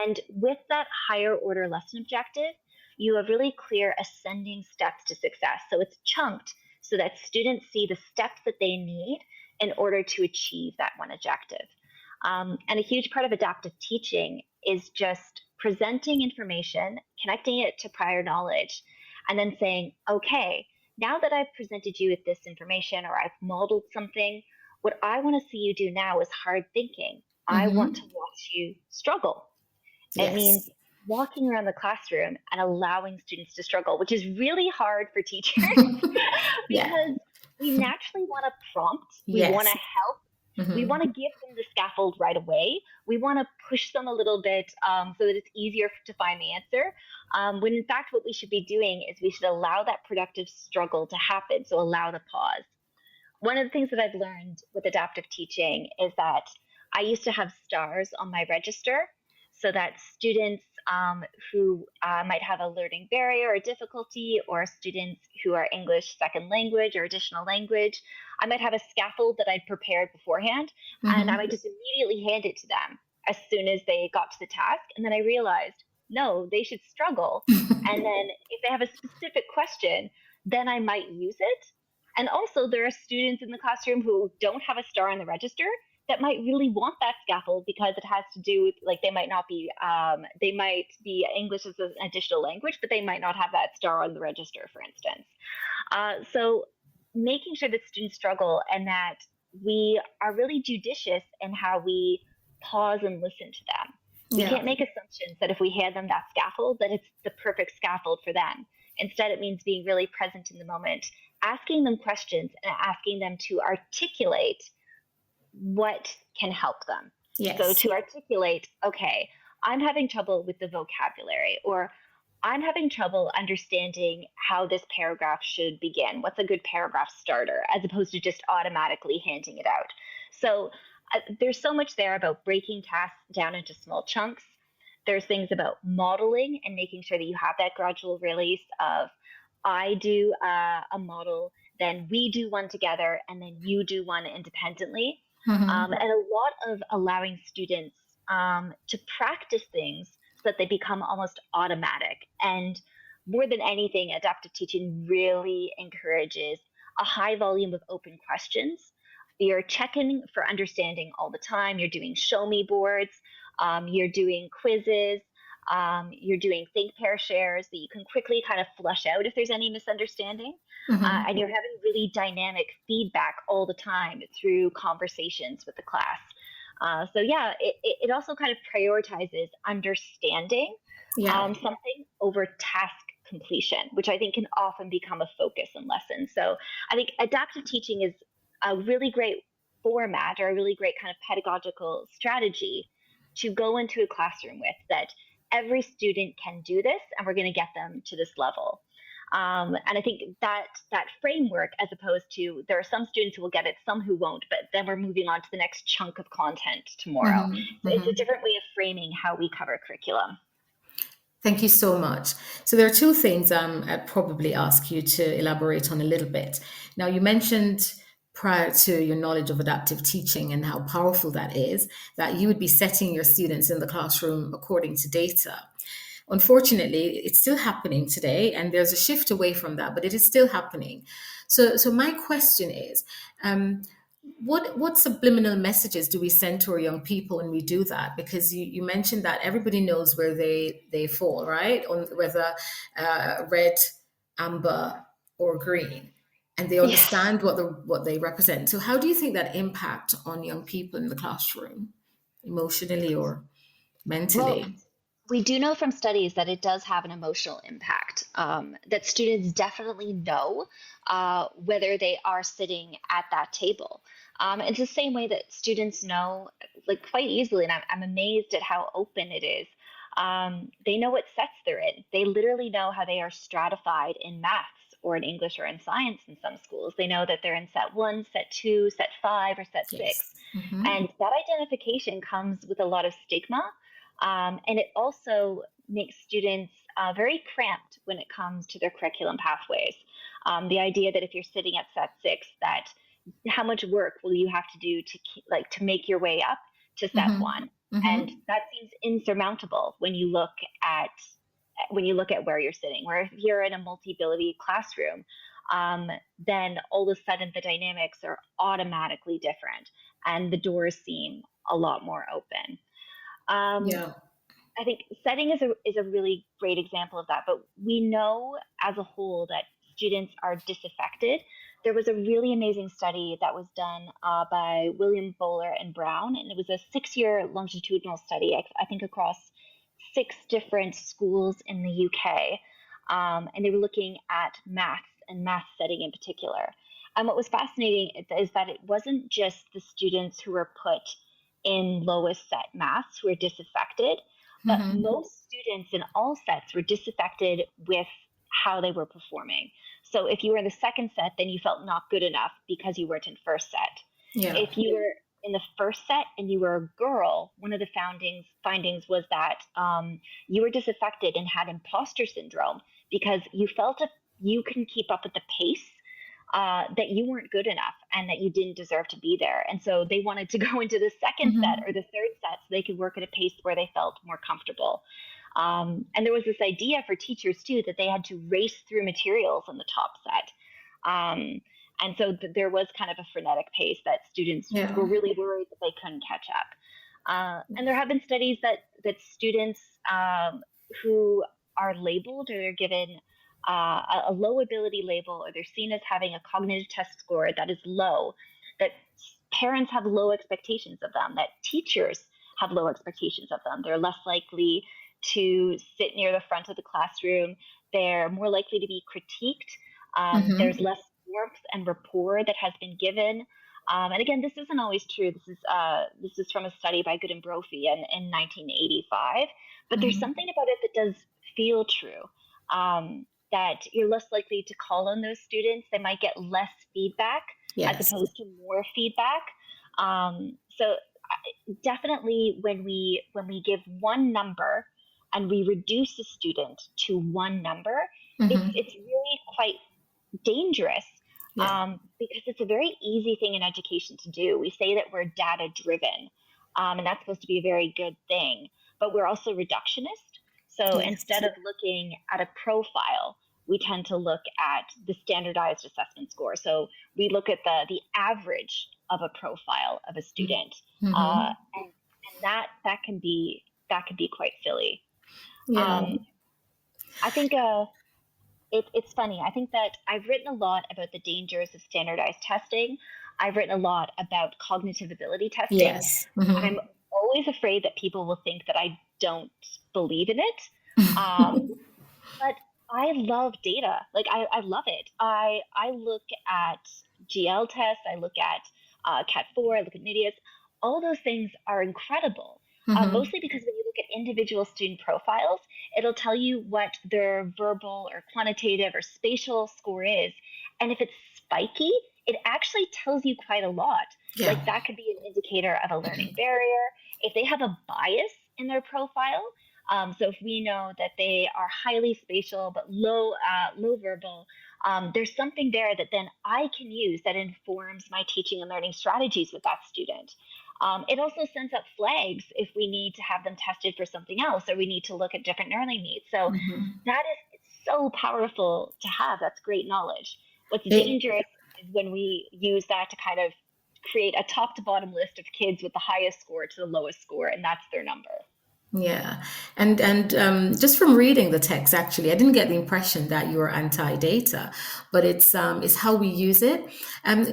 And with that higher order lesson objective, you have really clear ascending steps to success. So it's chunked so that students see the steps that they need in order to achieve that one objective. And a huge part of adaptive teaching is just presenting information, connecting it to prior knowledge, and then saying, okay, now that I've presented you with this information or I've modeled something, what I want to see you do now is hard thinking. I want to watch you struggle. It means walking around the classroom and allowing students to struggle, which is really hard for teachers because we naturally want to prompt, we want to help, we want to give them the scaffold right away. We want to push them a little bit so that it's easier to find the answer. When in fact, what we should be doing is we should allow that productive struggle to happen. So allow the pause. One of the things that I've learned with adaptive teaching is that I used to have stars on my register so that students who might have a learning barrier or difficulty, or students who are English second language or additional language, I might have a scaffold that I'd prepared beforehand, and I might just immediately hand it to them as soon as they got to the task. And then I realized, no, they should struggle. And then if they have a specific question, then I might use it. And also there are students in the classroom who don't have a star on the register that might really want that scaffold because it has to do with, like, they might be English as an additional language, but they might not have that star on the register, for instance. So making sure that students struggle and that we are really judicious in how we pause and listen to them. We can't make assumptions that if we hand them that scaffold, that it's the perfect scaffold for them. Instead, it means being really present in the moment, asking them questions and asking them to articulate what can help them. So to articulate, okay, I'm having trouble with the vocabulary, or I'm having trouble understanding how this paragraph should begin. What's a good paragraph starter, as opposed to just automatically handing it out. So there's so much there about breaking tasks down into small chunks. There's things about modeling and making sure that you have that gradual release of, I do a model, then we do one together, and then you do one independently. And a lot of allowing students to practice things so that they become almost automatic. And more than anything, adaptive teaching really encourages a high volume of open questions. You're checking for understanding all the time. You're doing show me boards. You're doing quizzes. You're doing think, pair, shares that you can quickly kind of flush out if there's any misunderstanding. And you're having really dynamic feedback all the time through conversations with the class. So yeah, it also kind of prioritizes understanding something over task completion, which I think can often become a focus in lessons. So I think adaptive teaching is a really great format, or a really great kind of pedagogical strategy to go into a classroom with, that every student can do this and we're going to get them to this level. And I think that framework, as opposed to there are some students who will get it, some who won't, but then we're moving on to the next chunk of content tomorrow. So it's a different way of framing how we cover curriculum. Thank you so much. So there are two things I'd probably ask you to elaborate on a little bit. Now, you mentioned prior to your knowledge of adaptive teaching and how powerful that is, that you would be setting your students in the classroom according to data. Unfortunately, it's still happening today, and there's a shift away from that, but it is still happening. So my question is, what subliminal messages do we send to our young people when we do that? Because you mentioned that everybody knows where they fall, right? On whether red, amber, or green, and they understand what they represent. So how do you think that impact on young people in the classroom, emotionally or mentally? Well, we do know from studies that it does have an emotional impact, that students definitely know whether they are sitting at that table. It's the same way that students know, like, quite easily, and I'm amazed at how open it is. They know what sets they're in. They literally know how they are stratified in maths or in English or in science in some schools. They know that they're in set 1, set 2, set 5, or set 6. And that identification comes with a lot of stigma. And it also makes students very cramped when it comes to their curriculum pathways. The idea that if you're sitting at set 6, that how much work will you have to do to make your way up to step Mm-hmm. one? And Mm-hmm. that seems insurmountable when you look at where you're sitting. Where if you're in a multi-ability classroom, then all of a sudden the dynamics are automatically different, and the doors seem a lot more open. Um, Yeah. I think setting is a really great example of that. But we know as a whole that students are disaffected. There was a really amazing study that was done by William Bowler and Brown, and it was a 6-year longitudinal study, I think across 6 different schools in the UK. And they were looking at maths and math setting in particular. And what was fascinating is that it wasn't just the students who were put in lowest set maths who were disaffected, but Mm-hmm. most students in all sets were disaffected with how they were performing. So if you were in the second set, then you felt not good enough because you weren't in first set. Yeah. If you were in the first set and you were a girl, one of the findings was that you were disaffected and had imposter syndrome because you felt if you couldn't keep up with the pace, that you weren't good enough and that you didn't deserve to be there. And so they wanted to go into the second set or the third set so they could work at a pace where they felt more comfortable. And there was this idea for teachers too that they had to race through materials in the top set. And so there was kind of a frenetic pace that students Yeah. were really worried that they couldn't catch up. And there have been studies that students who are labeled or they're given a low ability label, or they're seen as having a cognitive test score that is low, that parents have low expectations of them, that teachers have low expectations of them. They're less likely to sit near the front of the classroom. They're more likely to be critiqued. There's less warmth and rapport that has been given. And again, this isn't always true. This is from a study by Good and Brophy in 1985. But there's something about it that does feel true. That you're less likely to call on those students. They might get less feedback as opposed to more feedback. So definitely when we give one number and we reduce a student to one number, it's really quite dangerous. Because it's a very easy thing in education to do. We say that we're data driven, and that's supposed to be a very good thing, but we're also reductionist. So instead of looking at a profile, we tend to look at the standardized assessment score. So we look at the average of a profile of a student, and that can be quite silly. I think it's funny. I think that I've written a lot about the dangers of standardized testing. I've written a lot about cognitive ability testing. Yes. And I'm always afraid that people will think that I don't believe in it. But I love data. Like I love it. I look at GL tests. I look at CAT4. I look at NIDIAS. All those things are incredible. Mostly because when you look at individual student profiles, it'll tell you what their verbal or quantitative or spatial score is. And if it's spiky, it actually tells you quite a lot. Like that could be an indicator of a learning barrier. If they have a bias in their profile, so if we know that they are highly spatial but low verbal, there's something there that then I can use that informs my teaching and learning strategies with that student. It also sends up flags if we need to have them tested for something else, or we need to look at different learning needs. So that is so powerful to have. That's great knowledge. What's dangerous is when we use that to kind of create a top to bottom list of kids with the highest score to the lowest score, and that's their number. Yeah, and just from reading the text, actually, I didn't get the impression that you were anti-data, but it's how we use it.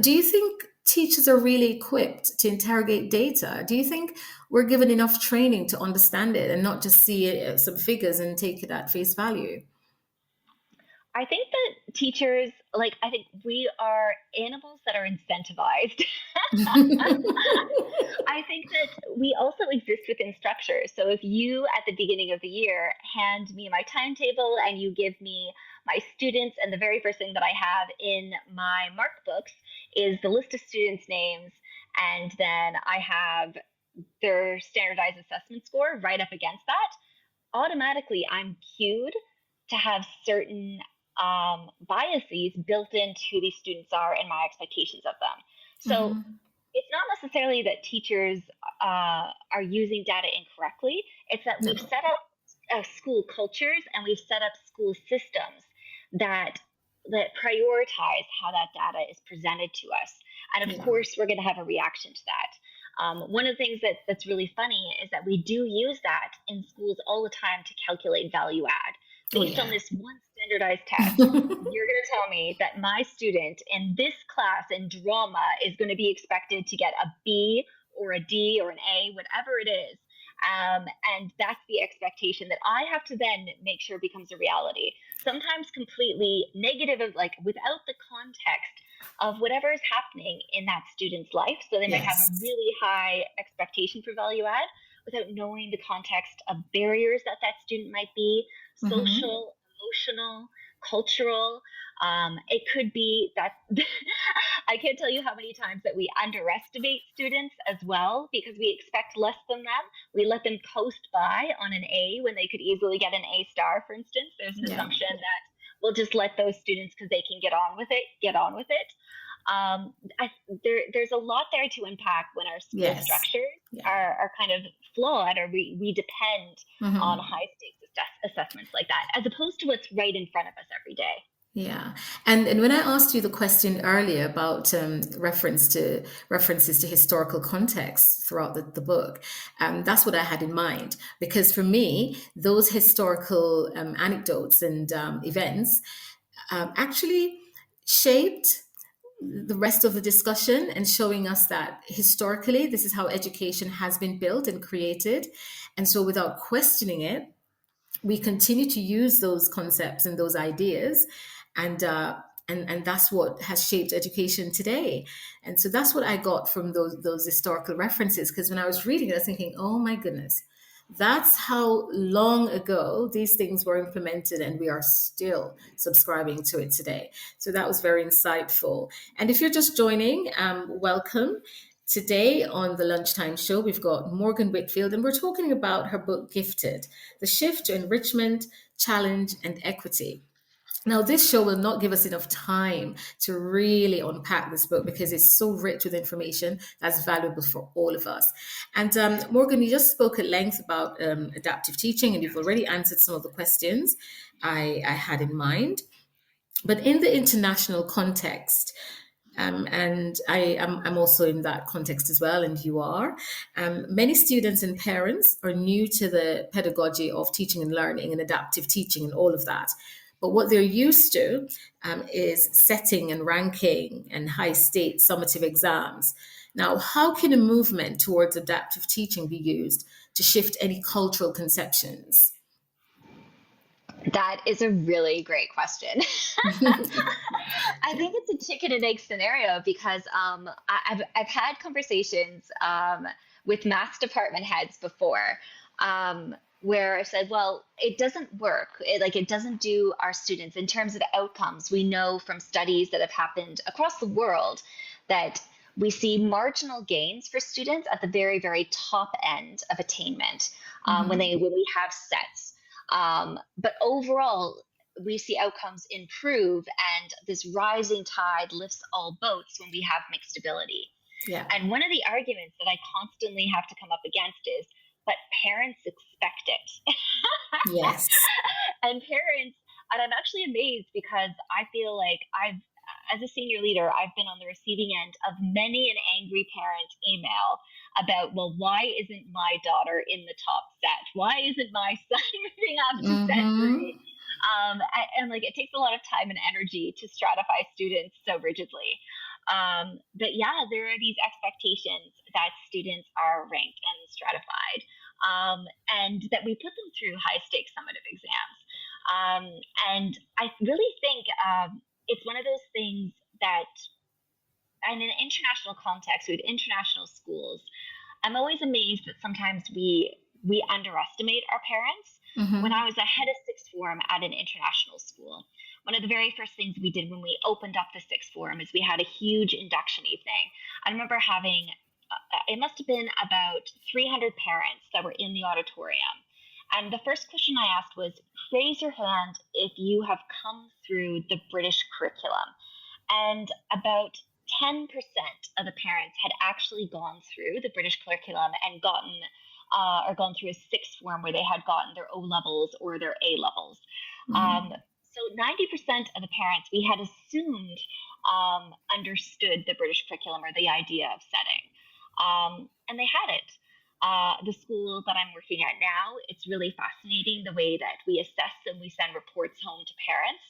Do you think teachers are really equipped to interrogate data? Do you think we're given enough training to understand it and not just see it, some figures and take it at face value? I think that teachers, I think we are animals that are incentivized. I think that we also exist within structure. So if you, at the beginning of the year, hand me my timetable and you give me my students, and the very first thing that I have in my mark books is the list of students' names, and then I have their standardized assessment score right up against that, automatically I'm cued to have certain biases built into who these students are and my expectations of them. So it's not necessarily that teachers are using data incorrectly. It's that we've set up school cultures and we've set up school systems that prioritize how that data is presented to us. And of course, we're going to have a reaction to that. One of the things that's really funny is that we do use that in schools all the time to calculate value add. Based on this one standardized test, you're going to tell me that my student in this class in drama is going to be expected to get a B or a D or an A, whatever it is. And that's the expectation that I have to then make sure becomes a reality. Sometimes completely negative, of like without the context of whatever is happening in that student's life. So they might have a really high expectation for value add without knowing the context of barriers that student might be, social, emotional, cultural. It could be that I can't tell you how many times that we underestimate students as well because we expect less from them. We let them coast by on an A when they could easily get an A star, for instance. There's an assumption that we'll just let those students, because they can get on with it. There's a lot there to unpack when our school structures are kind of flawed, or we depend on high stakes assessments like that, as opposed to what's right in front of us every day. Yeah, and when I asked you the question earlier about references to historical context throughout the book, that's what I had in mind, because for me, those historical anecdotes and events actually shaped the rest of the discussion and showing us that historically this is how education has been built and created, and so without questioning it, we continue to use those concepts and those ideas, and that's what has shaped education today. And so that's what I got from those historical references, because when I was reading it, I was thinking, oh my goodness, that's how long ago these things were implemented, and we are still subscribing to it today. So that was very insightful. And if you're just joining, welcome. Today on the Lunchtime Show, we've got Morgan Whitfield, and we're talking about her book, Gifted, The Shift to Enrichment, Challenge, and Equity. Now, this show will not give us enough time to really unpack this book because it's so rich with information that's valuable for all of us. And Morgan, you just spoke at length about adaptive teaching, and you've already answered some of the questions I had in mind. But in the international context, and I'm also in that context as well, and you are. Many students and parents are new to the pedagogy of teaching and learning and adaptive teaching and all of that. But what they're used to is setting and ranking and high state summative exams. Now, how can a movement towards adaptive teaching be used to shift any cultural conceptions? That is a really great question. I think it's a chicken and egg scenario because I've had conversations with maths department heads before where I said, well, it doesn't work. It doesn't do our students in terms of outcomes. We know from studies that have happened across the world that we see marginal gains for students at the very, very top end of attainment when we have sets. But overall, we see outcomes improve, and this rising tide lifts all boats when we have mixed ability. Yeah. And one of the arguments that I constantly have to come up against is, but parents expect it. Yes. And I'm actually amazed because I feel like as a senior leader, I've been on the receiving end of many an angry parent email about, well, why isn't my daughter in the top set? Why isn't my son moving up to set 3? And it takes a lot of time and energy to stratify students so rigidly. But yeah, there are these expectations that students are ranked and stratified, and that we put them through high stakes summative exams. And I really think it's one of those things that, in an international context with international schools, I'm always amazed that sometimes we underestimate our parents. When I was a head of sixth form at an international school, one of the very first things we did when we opened up the sixth form is we had a huge induction evening. I remember having, it must have been about 300 parents that were in the auditorium. And the first question I asked was, raise your hand if you have come through the British curriculum. And about 10% of the parents had actually gone through the British curriculum and gone through a sixth form where they had gotten their O levels or their A levels. So 90% of the parents we had assumed understood the British curriculum or the idea of setting, and they hadn't. The school that I'm working at now, it's really fascinating the way that we assess and we send reports home to parents.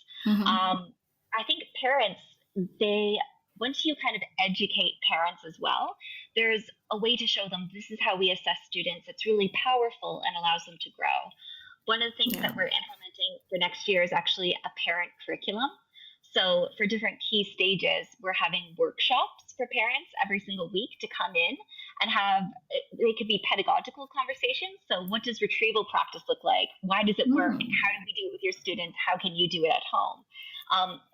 I think parents, once you kind of educate parents as well, there's a way to show them this is how we assess students. It's really powerful and allows them to grow. One of the things that we're implementing for next year is actually a parent curriculum. So for different key stages, we're having workshops for parents every single week to come in and they could be pedagogical conversations. So what does retrieval practice look like? Why does it work? How do we do it with your students? How can you do it at home?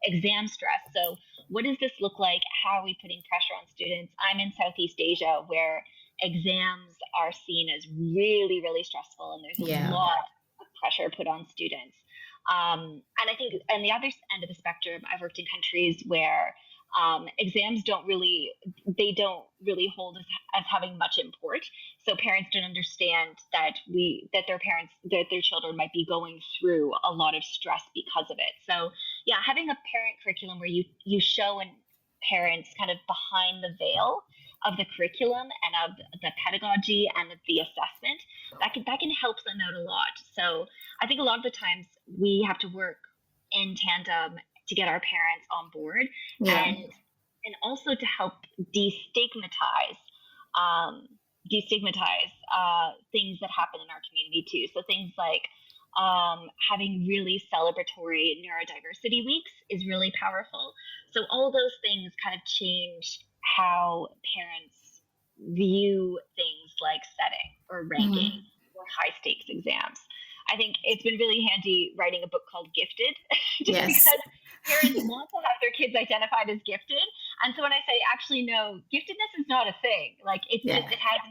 Exam stress. So what does this look like? How are we putting pressure on students? I'm in Southeast Asia where exams are seen as really, really stressful, and there's a lot of pressure put on students. And I think on the other end of the spectrum, I've worked in countries where exams don't really hold as having much import. So parents don't understand that their children might be going through a lot of stress because of it. So yeah, having a parent curriculum where you show parents kind of behind the veil of the curriculum and of the pedagogy and of the assessment, that can help them out a lot. So I think a lot of the times we have to work in tandem to get our parents on board and also to help destigmatize things that happen in our community too. So things like having really celebratory neurodiversity weeks is really powerful. So all those things kind of change how parents view things like setting or ranking or high stakes exams. I think it's been really handy writing a book called Gifted, just because parents want to have their kids identified as gifted. And so when I say, actually, no, giftedness is not a thing. Like it has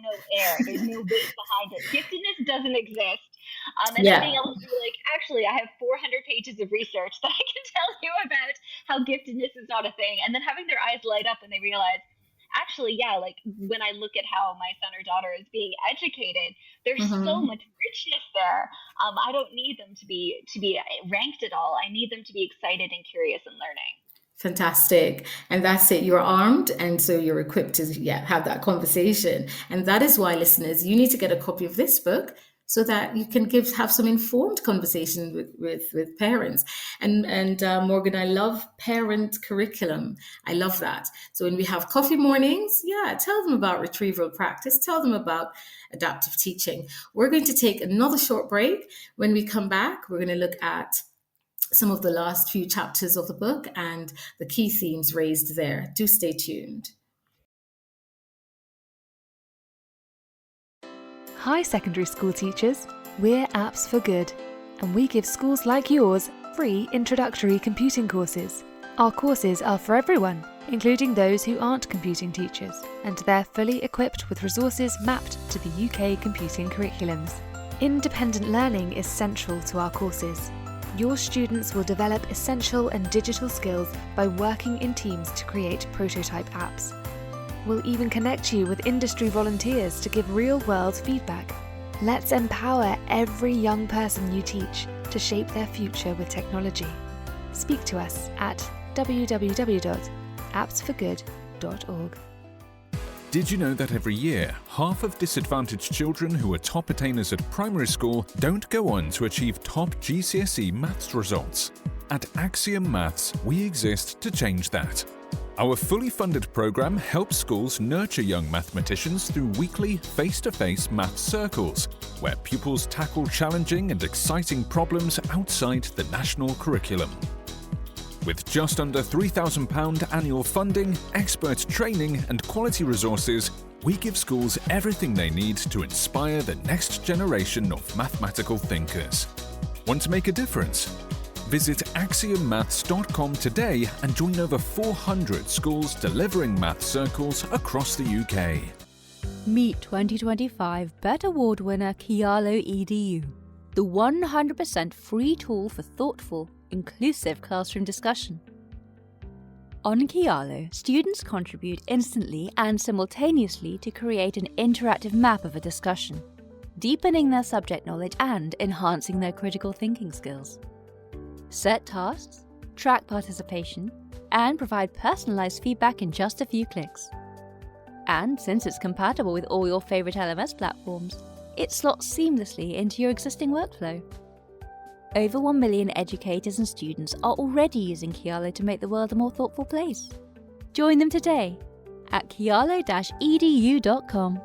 no air. There's no weight behind it. Giftedness doesn't exist. And then being able to be like, actually, I have 400 pages of research that I can tell you about how giftedness is not a thing. And then having their eyes light up and they realize, actually, like when I look at how my son or daughter is being educated, there's so much richness there. I don't need them to be ranked at all. I need them to be excited and curious and learning. Fantastic. And that's it. You're armed. And so you're equipped to have that conversation. And that is why, listeners, you need to get a copy of this book so that you can have some informed conversation with parents. And Morgan, I love parent curriculum. I love that. So when we have coffee mornings, tell them about retrieval practice. Tell them about adaptive teaching. We're going to take another short break. When we come back, we're going to look at some of the last few chapters of the book and the key themes raised there. Do stay tuned. Hi secondary school teachers, we're Apps for Good, and we give schools like yours free introductory computing courses. Our courses are for everyone, including those who aren't computing teachers, and they're fully equipped with resources mapped to the UK computing curriculums. Independent learning is central to our courses. Your students will develop essential and digital skills by working in teams to create prototype apps. We'll even connect you with industry volunteers to give real-world feedback. Let's empower every young person you teach to shape their future with technology. Speak to us at www.appsforgood.org. Did you know that every year, half of disadvantaged children who are top attainers at primary school don't go on to achieve top GCSE maths results? At Axiom Maths, we exist to change that. Our fully funded program helps schools nurture young mathematicians through weekly face-to-face maths circles, where pupils tackle challenging and exciting problems outside the national curriculum. With just under £3,000 annual funding, expert training and quality resources, we give schools everything they need to inspire the next generation of mathematical thinkers. Want to make a difference? Visit axiommaths.com today and join over 400 schools delivering maths circles across the UK. Meet 2025 BET Award winner Kialo EDU, the 100% free tool for thoughtful, inclusive classroom discussion. On Kialo, students contribute instantly and simultaneously to create an interactive map of a discussion, deepening their subject knowledge and enhancing their critical thinking skills. Set tasks, track participation, and provide personalized feedback in just a few clicks. And since it's compatible with all your favorite LMS platforms, it slots seamlessly into your existing workflow. Over 1 million educators and students are already using Kialo to make the world a more thoughtful place. Join them today at kialo-edu.com.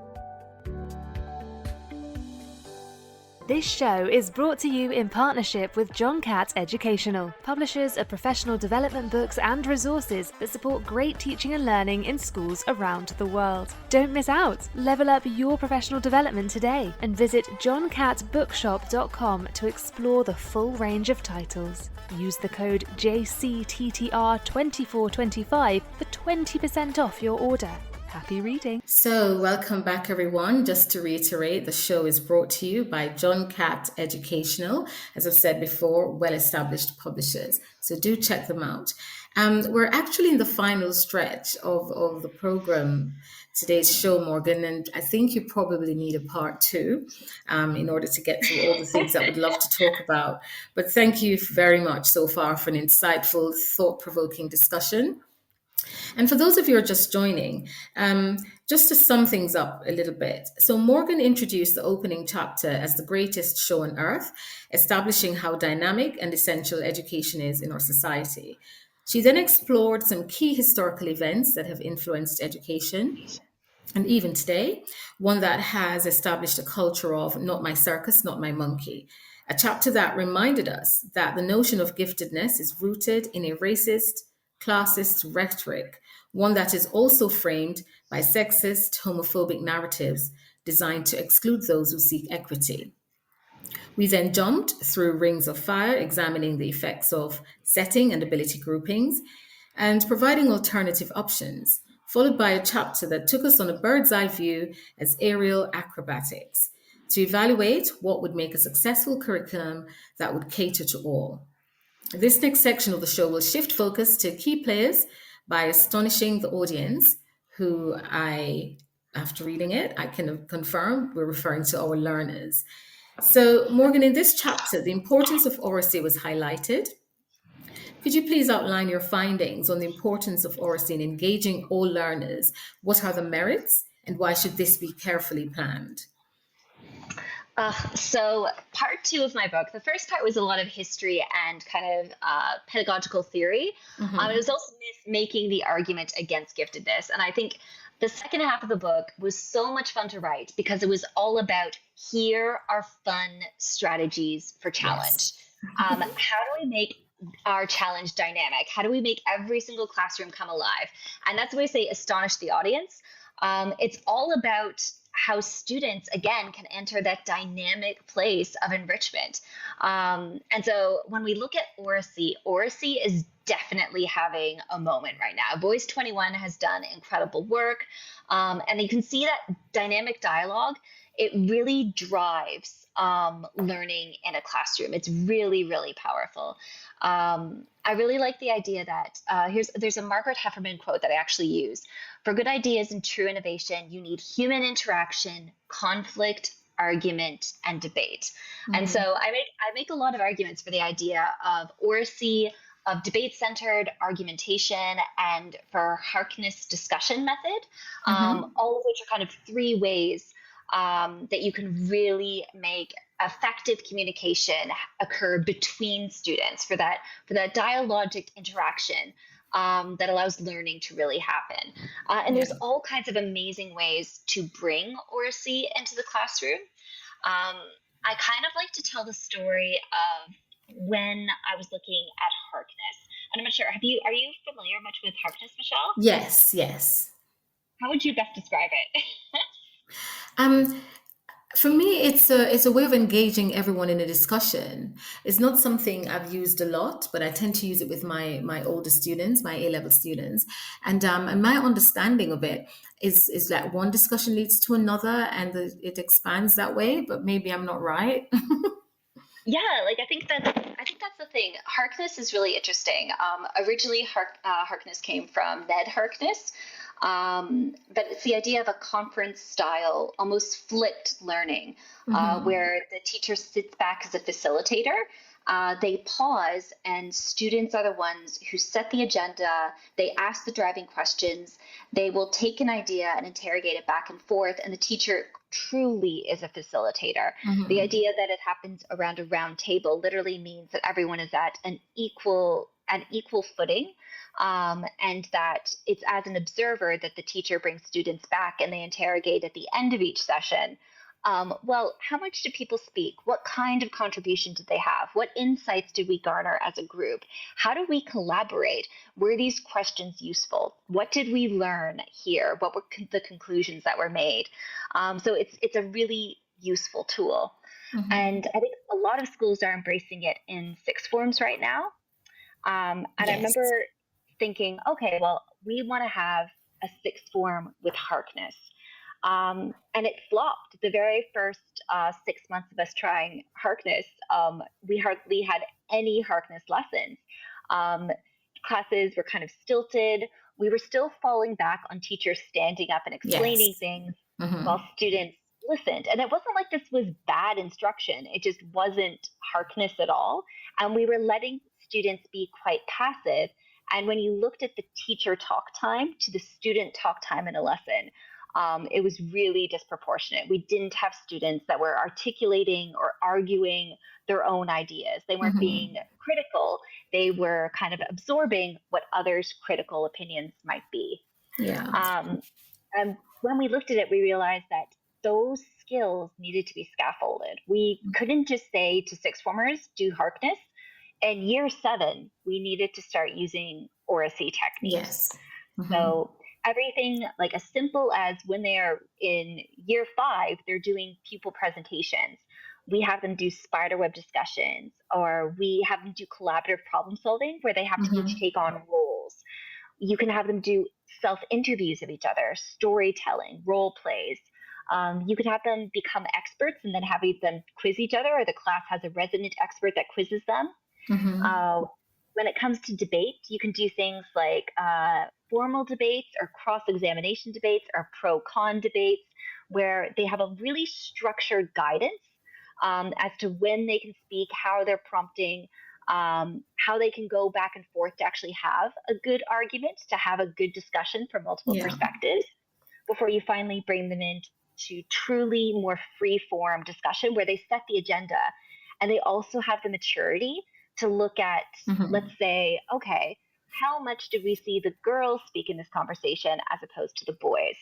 This show is brought to you in partnership with John Catt Educational, publishers of professional development books and resources that support great teaching and learning in schools around the world. Don't miss out. Level up your professional development today and visit johncattbookshop.com to explore the full range of titles. Use the code JCTTR2425 for 20% off your order. Happy reading. So, welcome back, everyone. Just to reiterate, the show is brought to you by John Catt Educational, as I've said before, well-established publishers. So do check them out. We're actually in the final stretch of the program, today's show, Morgan, and I think you probably need a part two in order to get through all the things that we'd love to talk about. But thank you very much so far for an insightful, thought-provoking discussion. And for those of you who are just joining, just to sum things up a little bit. So Morgan introduced the opening chapter as the greatest show on earth, establishing how dynamic and essential education is in our society. She then explored some key historical events that have influenced education. And even today, one that has established a culture of not my circus, not my monkey. A chapter that reminded us that the notion of giftedness is rooted in a racist, classist rhetoric, one that is also framed by sexist, homophobic narratives designed to exclude those who seek equity. We then jumped through Rings of Fire, examining the effects of setting and ability groupings and providing alternative options, followed by a chapter that took us on a bird's eye view as aerial acrobatics to evaluate what would make a successful curriculum that would cater to all. This next section of the show will shift focus to key players by astonishing the audience, who after reading it, I can confirm we're referring to our learners. So, Morgan, in this chapter, the importance of oracy was highlighted. Could you please outline your findings on the importance of oracy in engaging all learners? What are the merits, and why should this be carefully planned? So part two of my book, the first part was a lot of history and kind of pedagogical theory. It was also making the argument against giftedness. And I think the second half of the book was so much fun to write because it was all about here are fun strategies for challenge. Yes. How do we make our challenge dynamic? How do we make every single classroom come alive? And that's why I say astonish the audience. It's all about how students, again, can enter that dynamic place of enrichment. And so when we look at oracy is definitely having a moment right now. Voice 21 has done incredible work. And you can see that dynamic dialogue, it really drives learning in a classroom. It's really, really powerful. I really like the idea that there's a Margaret Heffernan quote that I actually use. For good ideas and true innovation, you need human interaction, conflict, argument, and debate. Mm-hmm. And so I make a lot of arguments for the idea of oracy, of debate-centered argumentation, and for Harkness discussion method, all of which are kind of three ways that you can really make effective communication occur between students for that dialogic interaction that allows learning to really happen. And there's all kinds of amazing ways to bring oracy into the classroom. I kind of like to tell the story of when I was looking at Harkness. And I'm not sure, are you familiar much with Harkness, Michelle? Yes. How would you best describe it? For me, it's a way of engaging everyone in a discussion. It's not something I've used a lot, but I tend to use it with my older students, my A-level students. And my understanding of it is that one discussion leads to another and it expands that way, but maybe I'm not right. Yeah, like I think that's the thing. Harkness is really interesting. Originally, Harkness came from Ned Harkness, but it's the idea of a conference style, almost flipped learning, where the teacher sits back as a facilitator. They pause, and students are the ones who set the agenda. They ask the driving questions. They will take an idea and interrogate it back and forth, and the teacher truly is a facilitator. The idea that it happens around a round table literally means that everyone is at an equal footing, and that it's as an observer that the teacher brings students back and they interrogate at the end of each session. Well, how much did people speak? What kind of contribution did they have? What insights did we garner as a group? How do we collaborate? Were these questions useful? What did we learn here? What were the conclusions that were made? So it's a really useful tool. And I think a lot of schools are embracing it in sixth forms right now. And I remember thinking, okay, well, we want to have a sixth form with Harkness. And it flopped. The very first 6 months of us trying Harkness, we hardly had any Harkness lessons. Classes were kind of stilted. We were still falling back on teachers standing up and explaining things while students listened. And it wasn't like this was bad instruction. It just wasn't Harkness at all. And we were letting students be quite passive. And when you looked at the teacher talk time to the student talk time in a lesson, it was really disproportionate. We didn't have students that were articulating or arguing their own ideas. They weren't being critical. They were kind of absorbing what others' critical opinions might be. And when we looked at it, we realized that those skills needed to be scaffolded. We couldn't just say to sixth formers, do Harkness. In year 7, we needed to start using oracy techniques. So everything like as simple as when they are in year 5, they're doing pupil presentations. We have them do spiderweb discussions, or we have them do collaborative problem solving where they have to each take on roles. You can have them do self-interviews of each other, storytelling, role plays. You could have them become experts and then have them quiz each other, or the class has a resident expert that quizzes them. When it comes to debate, you can do things like formal debates or cross-examination debates or pro-con debates, where they have a really structured guidance as to when they can speak, how they're prompting, how they can go back and forth to actually have a good argument, to have a good discussion from multiple perspectives, before you finally bring them into truly more free-form discussion where they set the agenda. And they also have the maturity to look at, let's say, okay, how much did we see the girls speak in this conversation as opposed to the boys?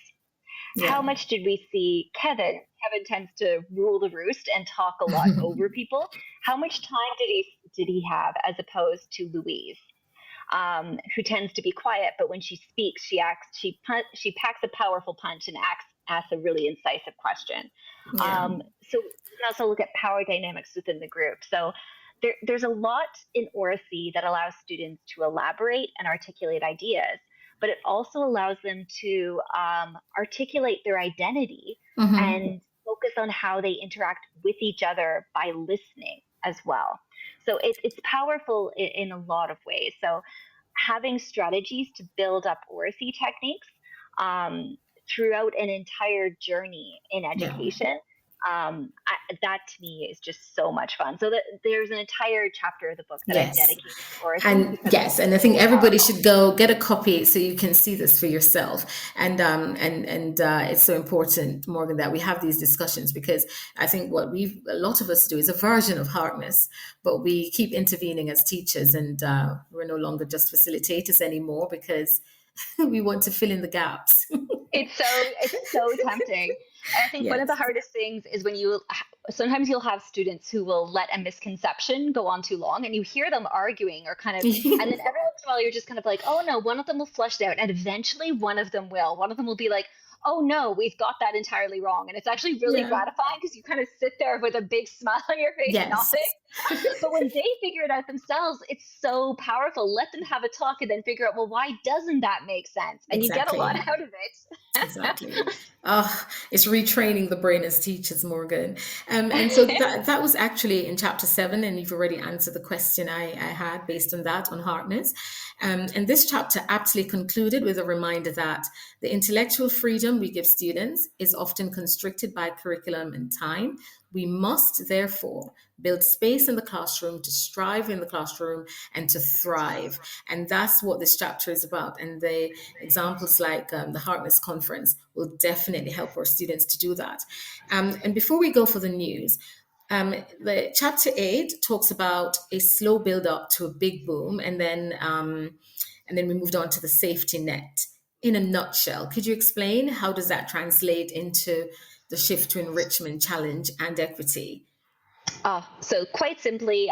How much did we see Kevin? Kevin tends to rule the roost and talk a lot over people. How much time did he have as opposed to Louise, who tends to be quiet, but when she speaks, she packs a powerful punch and asks a really incisive question. So you can also look at power dynamics within the group. So there's a lot in oracy that allows students to elaborate and articulate ideas, but it also allows them to articulate their identity and focus on how they interact with each other by listening as well. So it's powerful in a lot of ways. So having strategies to build up oracy techniques throughout an entire journey in education, that to me is just so much fun. So there's an entire chapter of the book that I've dedicated to oracy. And and I think everybody should go get a copy so you can see this for yourself. And it's so important, Morgan, that we have these discussions, because I think what a lot of us do is a version of Harkness, but we keep intervening as teachers, and we're no longer just facilitators anymore because we want to fill in the gaps. It's so tempting. And I think one of the hardest things is when sometimes you'll have students who will let a misconception go on too long, and you hear them arguing or kind of, and then every once in a while you're just kind of like, oh no, one of them will flush it out, and eventually one of them will be like, oh no, we've got that entirely wrong. And it's actually really gratifying because you kind of sit there with a big smile on your face, nothing. But when they figure it out themselves, it's so powerful. Let them have a talk and then figure out, well, why doesn't that make sense? And you get a lot out of it. Exactly. It's retraining the brain as teachers, Morgan. And so that was actually in chapter 7, and you've already answered the question I had based on that, on hardness. And this chapter aptly concluded with a reminder that the intellectual freedom we give students is often constricted by curriculum and time. We must, therefore, build space in the classroom to strive in the classroom and to thrive. And that's what this chapter is about. And the examples like the Harkness Conference will definitely help our students to do that. And before we go for the news, the chapter 8 talks about a slow build up to a big boom, and then we moved on to the safety net. In a nutshell, could you explain how does that translate into the shift to enrichment, challenge, and equity? So quite simply,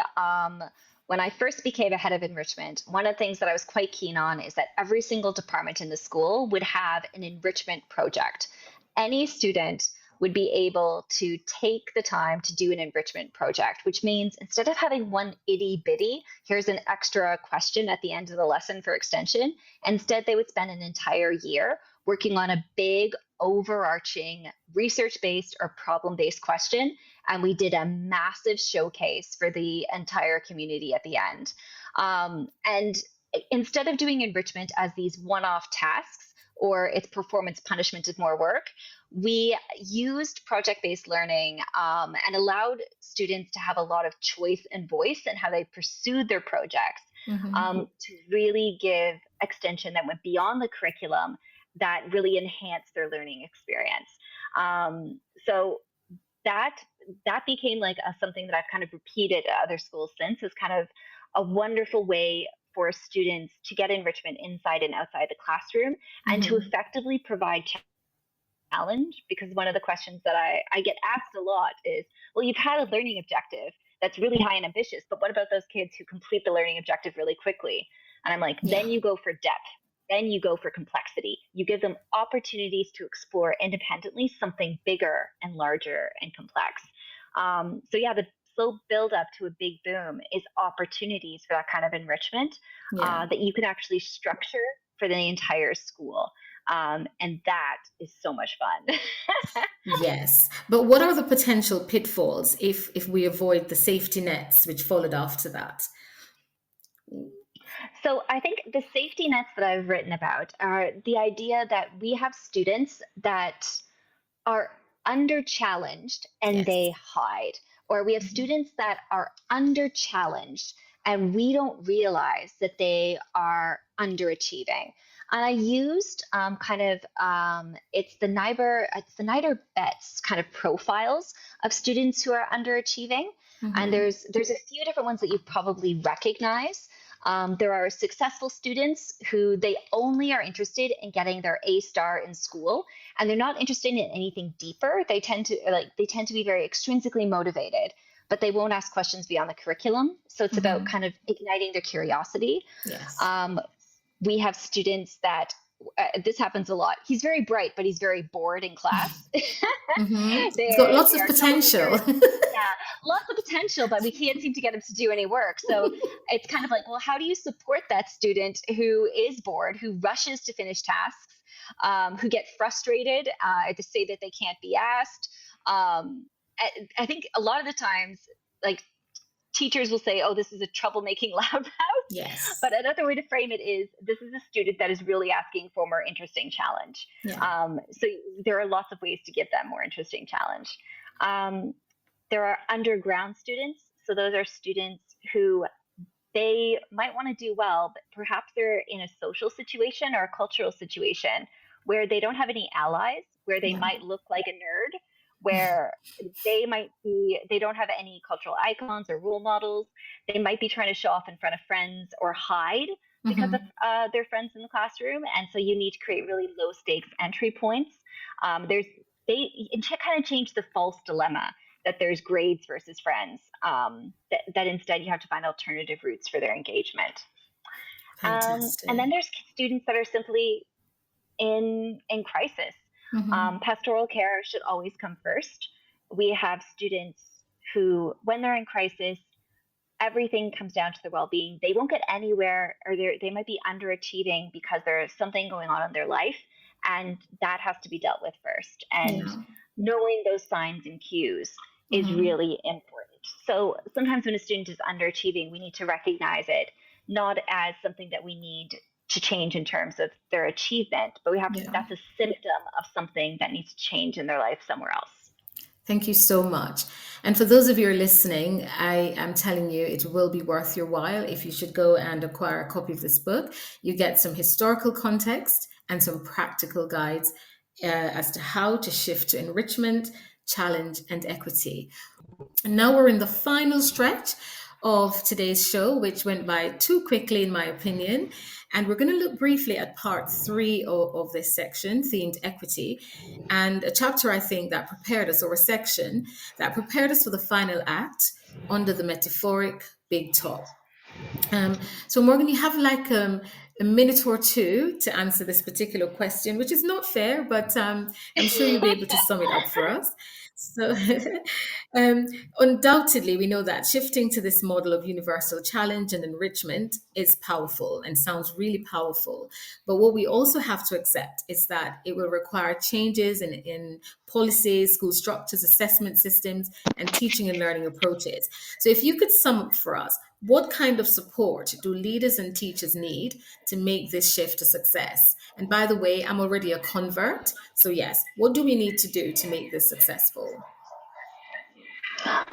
when I first became a head of enrichment, one of the things that I was quite keen on is that every single department in the school would have an enrichment project. Any student would be able to take the time to do an enrichment project, which means instead of having one itty bitty, here's an extra question at the end of the lesson for extension, instead they would spend an entire year working on a big overarching research-based or problem-based question. And we did a massive showcase for the entire community at the end. And instead of doing enrichment as these one-off tasks, or its performance punishment is more work, we used project-based learning and allowed students to have a lot of choice and voice in how they pursued their projects, to really give extension that went beyond the curriculum, that really enhanced their learning experience. So that became like something that I've kind of repeated at other schools since, is kind of a wonderful way for students to get enrichment inside and outside the classroom, and to effectively provide challenge. Because one of the questions that I get asked a lot is, well, you've had a learning objective that's really high and ambitious, but what about those kids who complete the learning objective really quickly? And I'm like, then you go for depth. Then you go for complexity. You give them opportunities to explore independently something bigger and larger and complex. So yeah, the slow build up to a big boom is opportunities for that kind of enrichment that you can actually structure for the entire school. And that is so much fun. Yes. But what are the potential pitfalls if we avoid the safety nets which followed after that? So I think the safety nets that I've written about are the idea that we have students that are under challenged and Yes. they hide, or we have students that are under challenged and we don't realize that they are underachieving. And I used it's the Nider Betts kind of profiles of students who are underachieving. And there's a few different ones that you probably recognize. There are successful students who they only are interested in getting their A star in school, and they're not interested in anything deeper. They tend to be very extrinsically motivated, but they won't ask questions beyond the curriculum. So it's about kind of igniting their curiosity. Yes. We have students that this happens a lot. He's very bright, but he's very bored in class. He's got lots of potential. Lots of potential, but we can't seem to get him to do any work. So it's kind of like, well, how do you support that student who is bored, who rushes to finish tasks, who get frustrated to say that they can't be asked? I think a lot of the times, like, teachers will say, oh, this is a troublemaking loud house. Yes. But another way to frame it is, this is a student that is really asking for more interesting challenge. Yeah. So there are lots of ways to give them more interesting challenge. There are underground students. So those are students who they might want to do well, but perhaps they're in a social situation or a cultural situation where they don't have any allies, where they might look like a nerd, where they don't have any cultural icons or role models. They might be trying to show off in front of friends or hide because of their friends in the classroom. And so you need to create really low stakes entry points. It kind of change the false dilemma that there's grades versus friends, that instead you have to find alternative routes for their engagement. And then there's students that are simply in crisis. Pastoral care should always come first. We have students who, when they're in crisis, everything comes down to their well-being. They won't get anywhere, or they might be underachieving because there's something going on in their life. And that has to be dealt with first. And Yeah. knowing those signs and cues is really important. So sometimes when a student is underachieving, we need to recognize it not as something that we need to change in terms of their achievement, but we have to, Yeah. that's a symptom of something that needs to change in their life somewhere else. Thank you so much. And for those of you who are listening, I am telling you it will be worth your while if you should go and acquire a copy of this book. You get some historical context and some practical guides as to how to shift to enrichment, challenge, and equity. And now we're in the final stretch of today's show, which went by too quickly, in my opinion. And we're going to look briefly at part three of this section, themed equity, and a chapter I think that prepared us, or a section that prepared us for the final act under the metaphoric big top. So Morgan, you have like a minute or two to answer this particular question, which is not fair, but I'm sure you'll be able to sum it up for us. So, um, undoubtedly, we know that shifting to this model of universal challenge and enrichment is powerful and sounds really powerful. But what we also have to accept is that it will require changes in policies, school structures, assessment systems, and teaching and learning approaches. So, if you could sum up for us, what kind of support do leaders and teachers need to make this shift a success? And by the way, I'm already a convert. So, yes, what do we need to do to make this successful?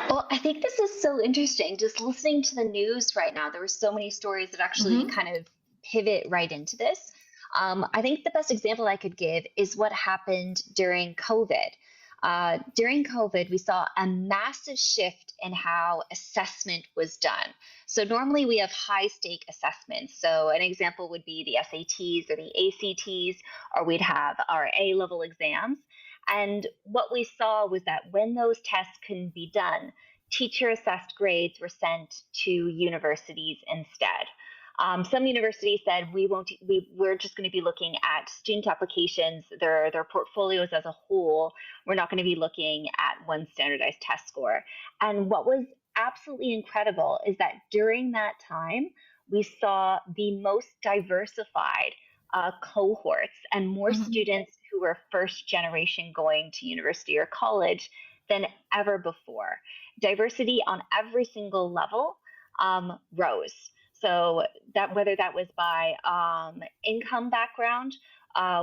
Well, I think this is so interesting. Just listening to the news right now, there were so many stories that actually kind of pivot right into this. I think the best example I could give is what happened during COVID. During COVID, we saw a massive shift in how assessment was done. So normally we have high stake assessments. So an example would be the SATs or the ACTs, or we'd have our A level exams. And what we saw was that when those tests couldn't be done, teacher assessed grades were sent to universities instead. Some universities said we're just going to be looking at student applications, their portfolios as a whole. We're not going to be looking at one standardized test score. And what was absolutely incredible is that during that time, we saw the most diversified cohorts and more students who were first generation going to university or college than ever before. Diversity on every single level rose. So that whether that was by income background,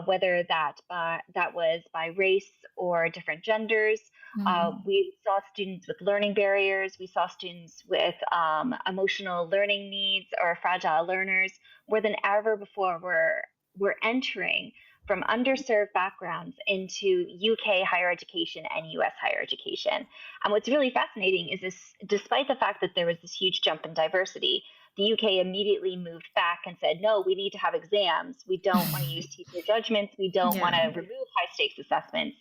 whether that was by race or different genders, we saw students with learning barriers. We saw students with emotional learning needs or fragile learners more than ever before. We're entering from underserved backgrounds into UK higher education and US higher education. And what's really fascinating is this, despite the fact that there was this huge jump in diversity, the UK immediately moved back and said, no, we need to have exams. We don't want to use teacher judgments. We don't want to remove high stakes assessments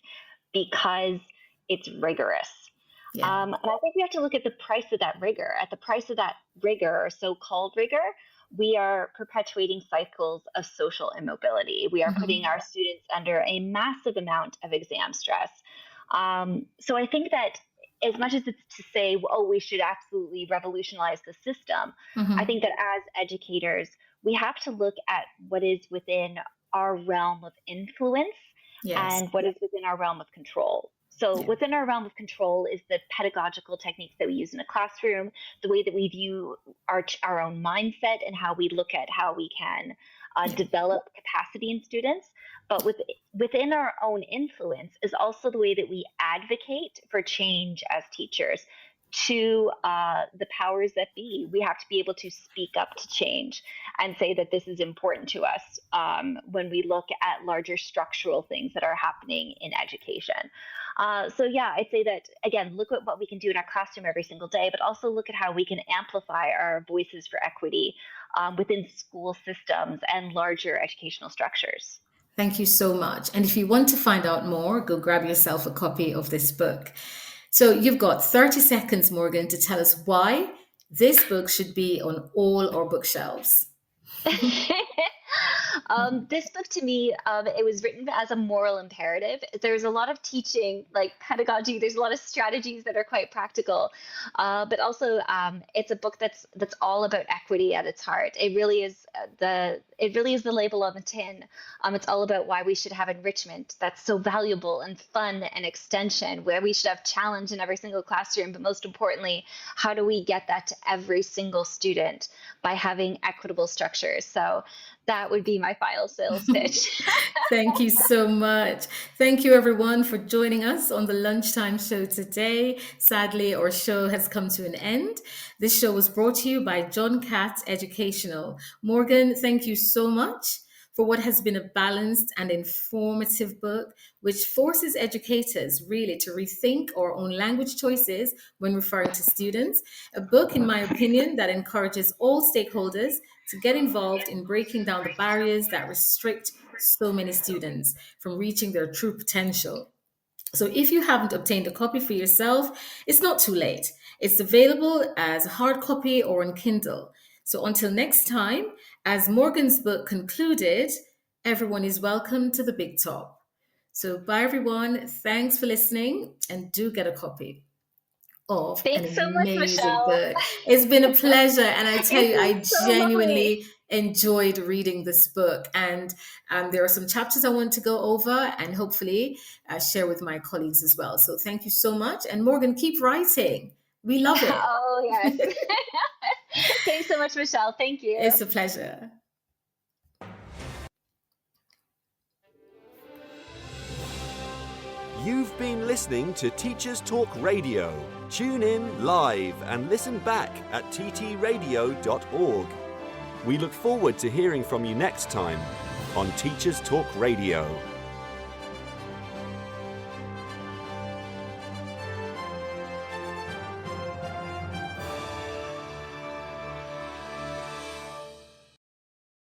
because it's rigorous. And I think we have to look at the price of that rigor. At the price of that rigor, or so-called rigor, we are perpetuating cycles of social immobility. We are putting our students under a massive amount of exam stress. So I think that as much as it's to say, oh, we should absolutely revolutionize the system, I think that as educators, we have to look at what is within our realm of influence and what is within our realm of control. So within our realm of control is the pedagogical techniques that we use in a classroom, the way that we view our own mindset and how we look at how we can develop capacity in students. But within our own influence is also the way that we advocate for change as teachers to the powers that be. We have to be able to speak up to change and say that this is important to us when we look at larger structural things that are happening in education. So yeah, I'd say that, again, look at what we can do in our classroom every single day, but also look at how we can amplify our voices for equity within school systems and larger educational structures. Thank you so much. And if you want to find out more, go grab yourself a copy of this book. So you've got 30 seconds, Morgan, to tell us why this book should be on all our bookshelves. This book to me, it was written as a moral imperative. There's a lot of teaching, like pedagogy. There's a lot of strategies that are quite practical, but also it's a book that's all about equity at its heart. It really is the label on the tin. It's all about why we should have enrichment that's so valuable and fun and extension, where we should have challenge in every single classroom. But most importantly, how do we get that to every single student by having equitable structures? So that would be my final sales pitch. Thank you so much. Thank you, everyone, for joining us on the Lunchtime Show today. Sadly, our show has come to an end. This show was brought to you by John Katz Educational. Morgan, thank you so much for what has been a balanced and informative book, which forces educators really to rethink our own language choices when referring to students. A book, in my opinion, that encourages all stakeholders to get involved in breaking down the barriers that restrict so many students from reaching their true potential. So if you haven't obtained a copy for yourself, it's not too late. It's available as a hard copy or on Kindle. So until next time, as Morgan's book concluded, everyone is welcome to the big top. So bye everyone. Thanks for listening, and do get a copy of Thanks an so much, amazing Michelle. book. It's been a pleasure. And I tell you, I It's so genuinely lovely. enjoyed reading this book. And there are some chapters I want to go over and hopefully share with my colleagues as well. So thank you so much. And Morgan, keep writing. We love it. Oh, yes. Thanks so much, Michelle. Thank you. It's a pleasure. You've been listening to Teachers Talk Radio. Tune in live and listen back at ttradio.org. We look forward to hearing from you next time on Teachers Talk Radio.